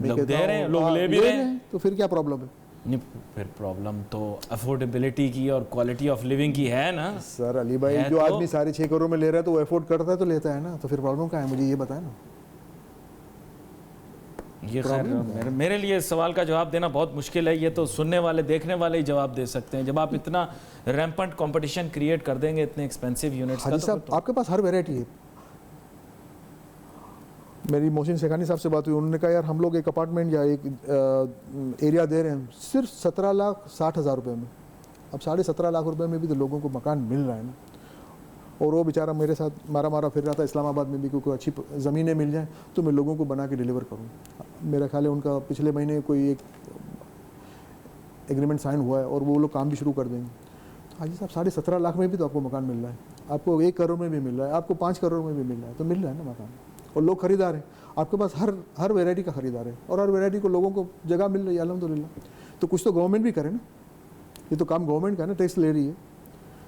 लोग दे रहे हैं, लोग ले भी रहे हैं। तो फिर क्या प्रॉब्लम है? नहीं, फिर प्रॉब्लम तो अफोर्डेबिलिटी की और क्वालिटी ऑफ लिविंग की है ना सर। अली भाई, जो तो आदमी 6.5 करोड़ में ले रहा है तो वो अफोर्ड करता है तो लेता है ना, तो फिर प्रॉब्लम क्या है? मुझे ये बताए ना। ये खैर मेरे लिए इस सवाल का जवाब देना बहुत मुश्किल है। ये तो सुनने वाले देखने वाले ही जवाब दे सकते हैं। जब आप इतना रैम्पेंट कंपटीशन क्रिएट कर देंगे इतने एक्सपेंसिव यूनिट्स का, तो आपके पास हर वैरायटी है। मेरी मोहसिन शेखानी साहब से बात हुई, उन्होंने कहा यार हम लोग एक अपार्टमेंट या एक एरिया दे रहे हैं सिर्फ 17,60,000 रुपये में। अब 17.5 लाख रुपए में भी तो लोगों को मकान मिल रहा है ना। और वो बेचारा मेरे साथ मारा फिर रहा था इस्लामाबाद में भी, क्योंकि अच्छी ज़मीनें मिल जाएँ तो मैं लोगों को बना के डिलीवर करूँ। मेरा ख्याल है उनका पिछले महीने कोई एक एग्रीमेंट साइन हुआ है और वो लोग काम भी शुरू कर देंगे। तो हाजी साहब, 17.5 लाख में भी तो आपको मकान मिल रहा है, आपको 1 करोड़ में भी मिल रहा है, आपको 5 करोड़ में भी मिल रहा है, तो मिल रहा है ना मकान। और लोग खरीदार हैं, आपके पास हर वैरायटी का खरीदार है और हर वैरायटी को लोगों को जगह मिल रही है अल्हम्दुलिल्लाह। तो कुछ तो गवर्नमेंट भी करे ना, ये तो काम गवर्नमेंट का है ना, टैक्स ले रही है।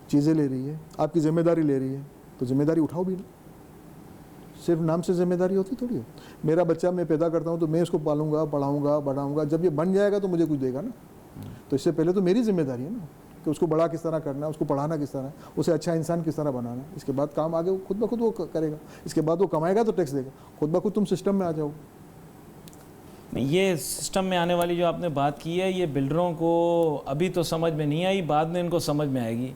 चीज़ें ले रही है, आपकी जिम्मेदारी ले रही है, तो जिम्मेदारी उठाओ भी ना। सिर्फ नाम से जिम्मेदारी होती थोड़ी है। मेरा बच्चा मैं पैदा करता हूँ तो मैं उसको पालूंगा, पढ़ाऊंगा, बढ़ाऊंगा, जब ये बन जाएगा तो मुझे कुछ देगा ना। तो इससे पहले तो मेरी जिम्मेदारी है ना कि उसको बड़ा किस तरह करना है, उसको पढ़ाना किस तरह है, उसे अच्छा इंसान किस तरह बनाना है। इसके बाद काम आगे खुद ब खुद वो करेगा। इसके बाद वो कमाएगा तो टैक्स देगा, खुद ब खुद तुम सिस्टम में आ जाओ। ये सिस्टम में आने वाली जो आपने बात की है, ये बिल्डरों को अभी तो समझ में नहीं आई, बाद में इनको समझ में आएगी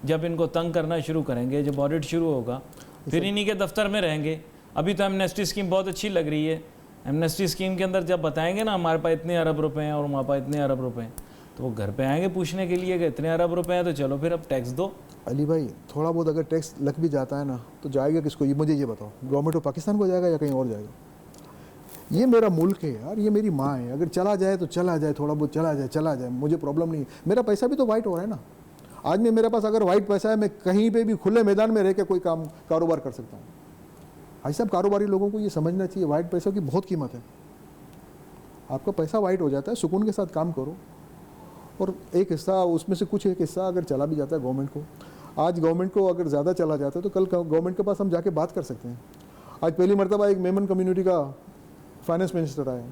जब इनको तंग करना शुरू करेंगे, जब ऑडिट शुरू होगा फिर इन्हीं के दफ्तर में रहेंगे। अभी तो एमनेस्टी स्कीम बहुत अच्छी लग रही है। एमनेस्टी स्कीम के अंदर जब बताएंगे ना हमारे पास इतने अरब रुपए हैं और हमारे पास इतने अरब रुपए हैं, तो वो घर पे आएंगे पूछने के लिए कि इतने अरब रुपए हैं तो चलो फिर अब टैक्स दो। अली भाई, थोड़ा बहुत अगर टैक्स लग भी जाता है ना तो जाएगा किसको, ये मुझे ये बताओ, गवर्नमेंट ऑफ पाकिस्तान को जाएगा या कहीं और जाएगा? ये मेरा मुल्क है यार, ये मेरी माँ है। अगर चला जाए तो चला जाए, थोड़ा बहुत चला जाए, मुझे प्रॉब्लम नहीं है। मेरा पैसा भी तो वाइट हो रहा है ना। आज में मेरे पास अगर वाइट पैसा है, मैं कहीं पे भी खुले मैदान में रह के कोई काम कारोबार कर सकता हूँ। भाई साहब, कारोबारी लोगों को ये समझना चाहिए, वाइट पैसों की बहुत कीमत है। आपका पैसा वाइट हो जाता है, सुकून के साथ काम करो, और एक हिस्सा उसमें से कुछ एक हिस्सा अगर चला भी जाता है गवर्नमेंट को, आज गवर्नमेंट को अगर ज़्यादा चला जाता है तो कल गवर्नमेंट के पास हम जाके बात कर सकते हैं। आज पहली मरतबा एक मेमन कम्युनिटी का फाइनेंस मिनिस्टर आया।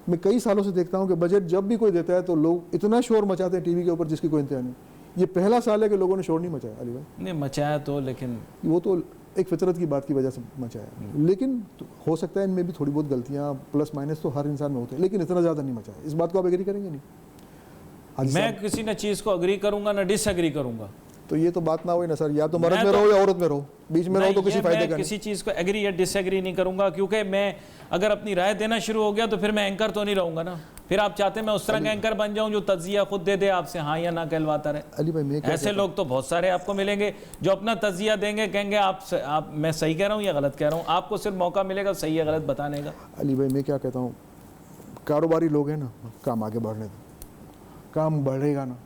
मैं कई सालों से देखता हूँ कि बजट जब भी कोई देता है तो लोग इतना शोर मचाते हैं टीवी के ऊपर जिसकी कोई इंतहा नहीं। ये पहला साल है कि लोगों ने शोर नहीं मचाया अली भाई। नहीं मचाया तो, लेकिन वो तो एक फितरत की बात की वजह से मचाया, लेकिन हो सकता है इनमें भी थोड़ी बहुत गलतियाँ प्लस माइनस तो हर इंसान में होते हैं, लेकिन इतना ज़्यादा नहीं मचाया। इस बात को आप एग्री करेंगे? नहीं, मैं किसी न चीज़ को अग्री करूंगा ना डिसएग्री करूंगा। तो ये तो बात ना हुई ना सर, या तो मर्द में रहो या औरत में रहो, बीच में रहो तो किसी फायदे का नहीं। किसी चीज़ को एग्री या डिसएग्री नहीं करूंगा, क्योंकि मैं अगर अपनी राय देना शुरू हो गया तो फिर मैं एंकर तो नहीं रहूंगा ना। फिर आप चाहते हैं मैं उस तरह का एंकर बन जाऊं जो तज्जिया खुद दे दे आपसे हाँ या ना कहलवाता रहे। अली भाई, मैं ऐसे लोग तो बहुत सारे आपको मिलेंगे जो अपना तज्जिया देंगे, कहेंगे आप मैं सही कह रहा हूँ या गलत कह रहा हूँ। आपको सिर्फ मौका मिलेगा सही या गलत बताने का। अली भाई, मैं क्या कहता हूँ, कारोबारी लोग हैं ना, काम आगे बढ़ने दो, काम बढ़ेगा ना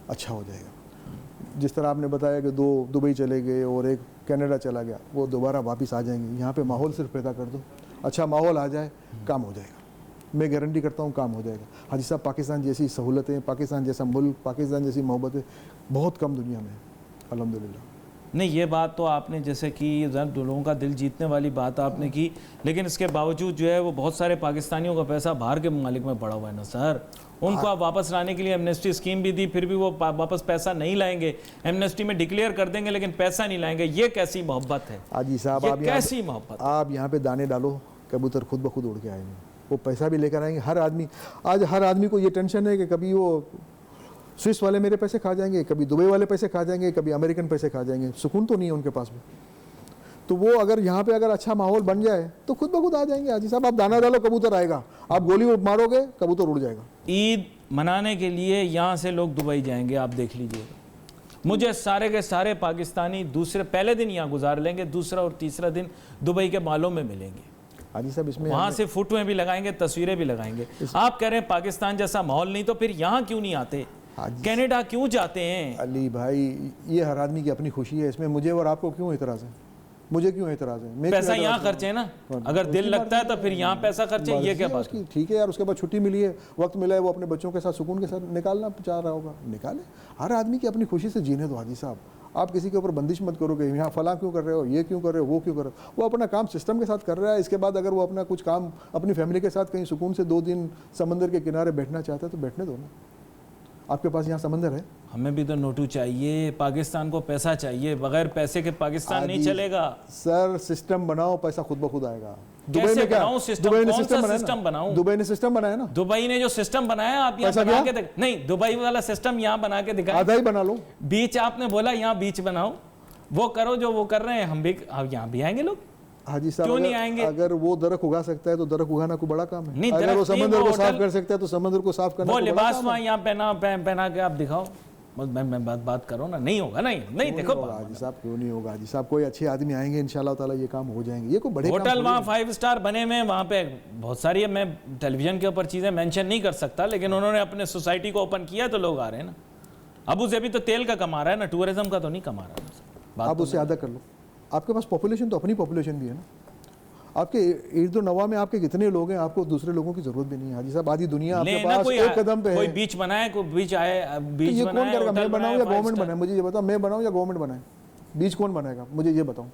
अच्छा हो जाएगा। जिस तरह आपने बताया कि 2 दुबई चले गए और एक कनाडा चला गया, वो दोबारा वापस आ जाएंगे। यहाँ पे माहौल सिर्फ पैदा कर दो, अच्छा माहौल आ जाए, काम हो जाएगा। मैं गारंटी करता हूँ काम हो जाएगा। हाजी साहब, पाकिस्तान जैसी सहूलतें, पाकिस्तान जैसा मुल्क, पाकिस्तान जैसी मोहब्बतें बहुत कम दुनिया में है, अल्हम्दुलिल्लाह। नहीं, ये बात तो आपने जैसे कि लोगों का दिल जीतने वाली बात आपने की, लेकिन इसके बावजूद जो है वो बहुत सारे पाकिस्तानियों का पैसा बाहर के ममालिक में पड़ा हुआ है ना सर। उनको आप वापस लाने के लिए एमनेस्टी स्कीम भी दी, फिर भी वो वापस पैसा नहीं लाएंगे। एमनेस्टी में डिक्लेयर कर देंगे लेकिन पैसा नहीं लाएंगे। ये कैसी मोहब्बत है हाजी साहब? ये कैसी मोहब्बत? आप यहाँ पे दाने डालो, कबूतर खुद ब खुद उड़ के आएंगे, वो पैसा भी लेकर आएंगे। हर आदमी को ये टेंशन है कि कभी वो स्विस वाले मेरे पैसे खा जाएंगे, कभी दुबई वाले पैसे खा जाएंगे, कभी अमेरिकन पैसे खा जाएंगे। सुकून तो नहीं है उनके पास भी। तो वो अगर यहाँ पे अगर अच्छा माहौल बन जाए तो खुद ब खुद आ जाएंगे। हाजी साहब, आप दाना डालो, कबूतर आएगा। आप गोली मारोगे, कबूतर उड़ जाएगा। ईद मनाने के लिए यहाँ से लोग दुबई जाएंगे, आप देख लीजिएगा। मुझे सारे के सारे पाकिस्तानी पहले दिन यहाँ गुजार लेंगे, दूसरा और तीसरा दिन दुबई के मालों में मिलेंगे। हाजी साहब, इसमें वहाँ से फोटोएं भी लगाएंगे, तस्वीरें भी लगाएंगे। आप कह रहे हैं पाकिस्तान जैसा माहौल नहीं, तो फिर यहाँ क्यों नहीं आते? कनाडा क्यों जाते हैं? अली भाई, ये हर आदमी की अपनी खुशी है, इसमें मुझे और आपको क्यों एतराज़ है? मुझे क्यों एतराज़ है? पैसा यहाँ खर्चे ना, अगर दिल लगता है तो फिर यहाँ पैसा खर्चे, ये क्या बात? ठीक है यार, उसके बाद छुट्टी मिली है, वक्त मिला है, वो अपने बच्चों के साथ सुकून के साथ निकालना चाह रहा होगा, निकाले। हर आदमी की अपनी खुशी से जीने दो हाजी साहब। आप किसी के ऊपर बंदिश मत करो कि यहाँ फलां क्यों कर रहे हो, ये क्यों कर रहे हो, वो क्यों कर रहे हो। वो अपना काम सिस्टम के साथ कर रहा है। इसके बाद अगर वो अपना कुछ काम अपनी फैमिली के साथ कहीं सुकून से 2 दिन समंदर के किनारे बैठना चाहता है तो बैठने दो ना। आपके पास यहाँ समंदर है। हमें भी तो नोटू चाहिए, पाकिस्तान को पैसा चाहिए, बगैर पैसे के पाकिस्तान नहीं चलेगा सर। सिस्टम बनाओ, पैसा खुद ब खुद आएगा। दुबई में क्या दुबई ने सिस्टम बनाऊं? दुबई ने सिस्टम बनाया ना। दुबई ने जो सिस्टम बनाया, आप यहाँ बना के नहीं, दुबई वाला सिस्टम यहाँ बना के दिखाया। आधा ही बना लो। बीच आपने बोला यहाँ बीच बनाओ, वो करो जो वो कर रहे हैं। हम भी यहाँ भी आएंगे लोग। हाजी साहब, क्यों नहीं आएंगे? अगर वो दरख उगा सकता है तो दरख उगाना कोई बड़ा काम है। नहीं, अगर वो समंदर को साफ कर सकता है तो समंदर को साफ करना वो लिबास वहाँ यहाँ पहना के आप दिखाओ। मैं बात करो ना। नहीं होगा, नहीं देखो हाजी साहब, क्यों नहीं होगा हाजी साहब? कोई अच्छे आदमी आएंगे, इंशाल्लाह ताला ये काम हो जाएंगे। ये कोई बड़े होटल वहाँ 5 स्टार बने हुए, वहाँ पे बहुत सारी है। मैं टेलीविजन के ऊपर चीज़ें मेंशन नहीं कर सकता, लेकिन उन्होंने अपने सोसाइटी को ओपन किया तो लोग आ रहे हैं ना। अबू धाबी तो तेल का कमा रहा है ना, टूरिज्म का तो नहीं कमा रहा है। आप उससे आधा कर लो। आपके पास पॉपुलेशन तो अपनी पॉपुलेशन भी है ना। आपके इर्द नवा में आपके कितने लोग हैं, आपको दूसरे लोगों की जरूरत भी नहीं है हाजी साहब। आधी दुनिया आपके लेना पास कोई एक कदम पे कोई है। बीच बनाए, कोई बीच आए, तो बीच ये कौन बनाए, करेगा? मैं होटल बनाऊं या बनाए, गवर्नमेंट 5 बनाए? मुझे ये बताओ, मैं बनाऊं या गवर्नमेंट बनाए? बीच कौन बनाएगा? मुझे ये बताओ।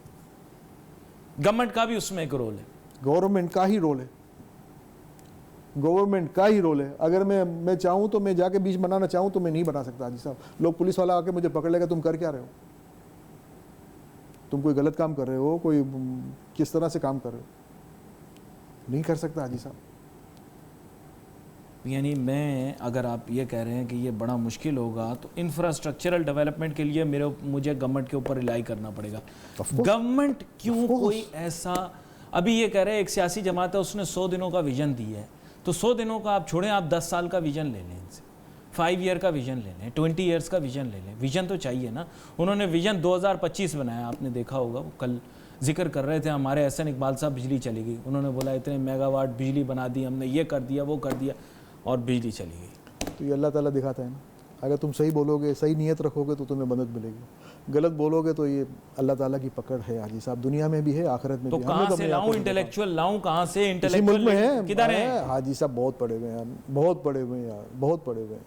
गवर्नमेंट का भी उसमें एक रोल है। गवर्नमेंट का ही रोल है, गवर्नमेंट का ही रोल है। अगर मैं चाहूँ तो मैं जाके बीच बनाना चाहूँ तो मैं नहीं बना सकता हाजी साहब। लोग पुलिस वाला आके मुझे पकड़ लेगा, तुम कर क्या रहे हो, तुम कोई गलत काम कर रहे हो, कोई किस तरह से काम कर रहे हो, नहीं कर सकता हाजी साहब। यानी मैं, अगर आप ये कह रहे हैं कि ये बड़ा मुश्किल होगा, तो इंफ्रास्ट्रक्चरल डेवलपमेंट के लिए मुझे गवर्नमेंट के ऊपर रिलाई करना पड़ेगा। गवर्नमेंट क्यों कोई ऐसा, अभी ये कह रहे हैं एक सियासी जमात है उसने 100 दिनों का विजन दिया है, तो 100 दिनों का आप छोड़ें, आप 10 साल का विजन ले लें इनसे, 5 ईयर का विजन ले लें, 20 ईयर्स का विजन ले लें। विजन तो चाहिए ना। उन्होंने विजन 2025 बनाया, आपने देखा होगा, वो कल जिक्र कर रहे थे हमारे एहसन इकबाल साहब, बिजली चली गई। उन्होंने बोला इतने मेगावाट बिजली बना दी हमने, ये कर दिया, वो कर दिया, और बिजली चली गई। तो ये अल्लाह ताला दिखाता है ना। अगर तुम सही बोलोगे, सही नीयत रखोगे तो तुम्हें मदद मिलेगी, गलत बोलोगे तो ये अल्लाह ताला की पकड़ है हाजी साहब, दुनिया में भी है, आखिरत में तो भी। कहाँ से लाऊं इंटेलेक्चुअल, लाऊं कहाँ से इसी मुल्क में इंटेलेक्चुअल? है, किधर है? हाजी साहब बहुत पड़े हुए हैं यार, बहुत पड़े हुए हैं यार, बहुत पड़े हुए हैं।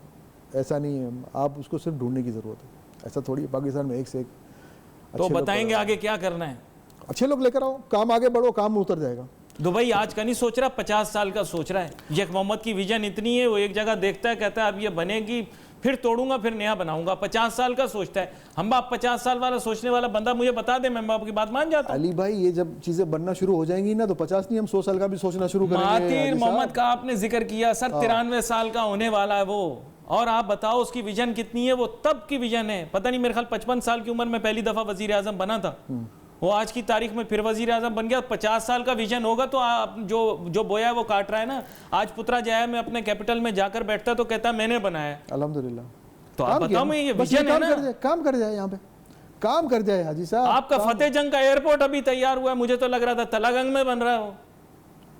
ऐसा नहीं है, आप उसको सिर्फ ढूंढने की जरूरत है। ऐसा थोड़ी है, पाकिस्तान में एक से एक तो अच्छे लोग बताएंगे पड़े हुए आगे क्या करना है। हैं। अच्छे लोग लेकर आओ, काम आगे बढ़ो, काम उतर जाएगा। दुबई आज का नहीं सोच रहा, 50 साल का सोच रहा है। शेख मोहम्मद की विजन इतनी है, वो एक जगह देखता है, कहता है अब ये बनेगी, फिर तोड़ूंगा, फिर नया बनाऊंगा। 50 साल का सोचता है। हम बाप 50 साल वाला सोचने वाला बंदा मुझे बता दे, मैं बाप की बात मान जाता हूं। अली भाई, ये जब चीजें बनना शुरू हो जाएंगी ना, तो 50 नहीं, हम 100 साल का भी सोचना शुरू करेंगे। महातीर हाजी मोहम्मद साहब, का आपने जिक्र किया, सर 93 साल का होने वाला है वो, और आप बताओ उसकी विजन कितनी है। वो तब की विजन है, पता नहीं, मेरे ख्याल 55 साल की उम्र में पहली दफा वजीर आजम बना था, वो आज की तारीख में फिर वजीर आजम बन गया। 50 साल का विजन होगा तो आप जो बोया है वो काट रहा है ना। आज पुत्रा जाया में अपने कैपिटल में जाकर बैठता तो कहता मैंने बनाया। अल्हम्दुलिल्लाह। तो आप बताओ, मैं ये विजन है ना, काम कर जाए, यहाँ पे काम कर जाए हाजी साहब। आपका फतेह जंग का एयरपोर्ट अभी तैयार हुआ है, मुझे तो लग रहा था तलागंग में बन रहा है वो।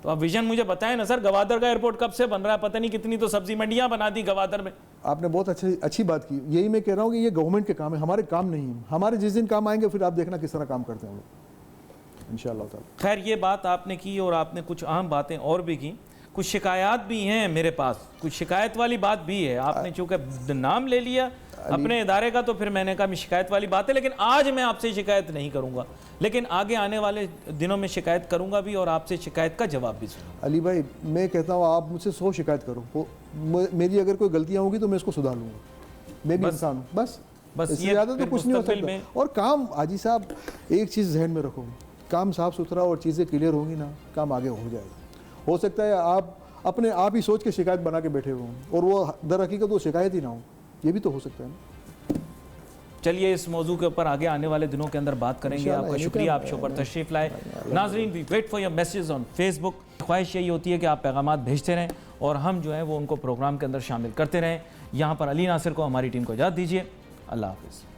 तो आप विजन मुझे बताएं ना सर, गवादर का एयरपोर्ट कब से बन रहा है, पता नहीं कितनी तो सब्जी मंडियां बना दी गवादर में। आपने बहुत अच्छी बात की। यही मैं कह रहा हूँ कि ये गवर्नमेंट के काम है, हमारे काम नहीं है। हमारे जिस दिन काम आएंगे फिर आप देखना किस तरह काम करते हैं हम लोग, इंशाअल्लाह ताला। खैर, ये बात आपने की और आपने कुछ अहम बातें और भी की। कुछ शिकायत भी हैं मेरे पास, कुछ शिकायत वाली बात भी है। आपने चूंकि नाम ले लिया अपने इदारे का, तो फिर मैंने कहा शिकायत वाली बात है, लेकिन आज मैं आपसे शिकायत नहीं करूंगा, लेकिन आगे आने वाले दिनों में शिकायत करूंगा भी और आपसे शिकायत का जवाब भी सुनूंगा। अली भाई, मैं कहता हूँ आप मुझसे 100 शिकायत करो, मेरी अगर कोई गलतियाँ होंगी तो मैं इसको सुधार लूँगा, मैं भी इंसान हूँ। बस ये ज़्यादा तो कुछ नहीं हो मुस्तकबिल सकता। और काम हाजी साहब, एक चीज़ जहन में रखो, काम साफ़ सुथरा और चीज़ें क्लियर होंगी ना, काम आगे हो जाएगा। हो सकता है आप अपने आप ही सोच के शिकायत बना के बैठे हुए हों और वो दर हकीकत वो शिकायत ही ना हो, ये भी तो हो सकता है ना। चलिए, इस मौजू के ऊपर आगे आने वाले दिनों के अंदर बात करेंगे। आपका शुक्रिया, आप शो पर तशरीफ लाए। नाजरीन, we wait for your message on Facebook. ख्वाहिश यही होती है कि आप पैगामात भेजते रहें और हम जो है वो उनको प्रोग्राम के अंदर शामिल करते रहें। यहाँ पर अली नासिर को, हमारी टीम को इजाज़त दीजिए। अल्लाह हाफिज़।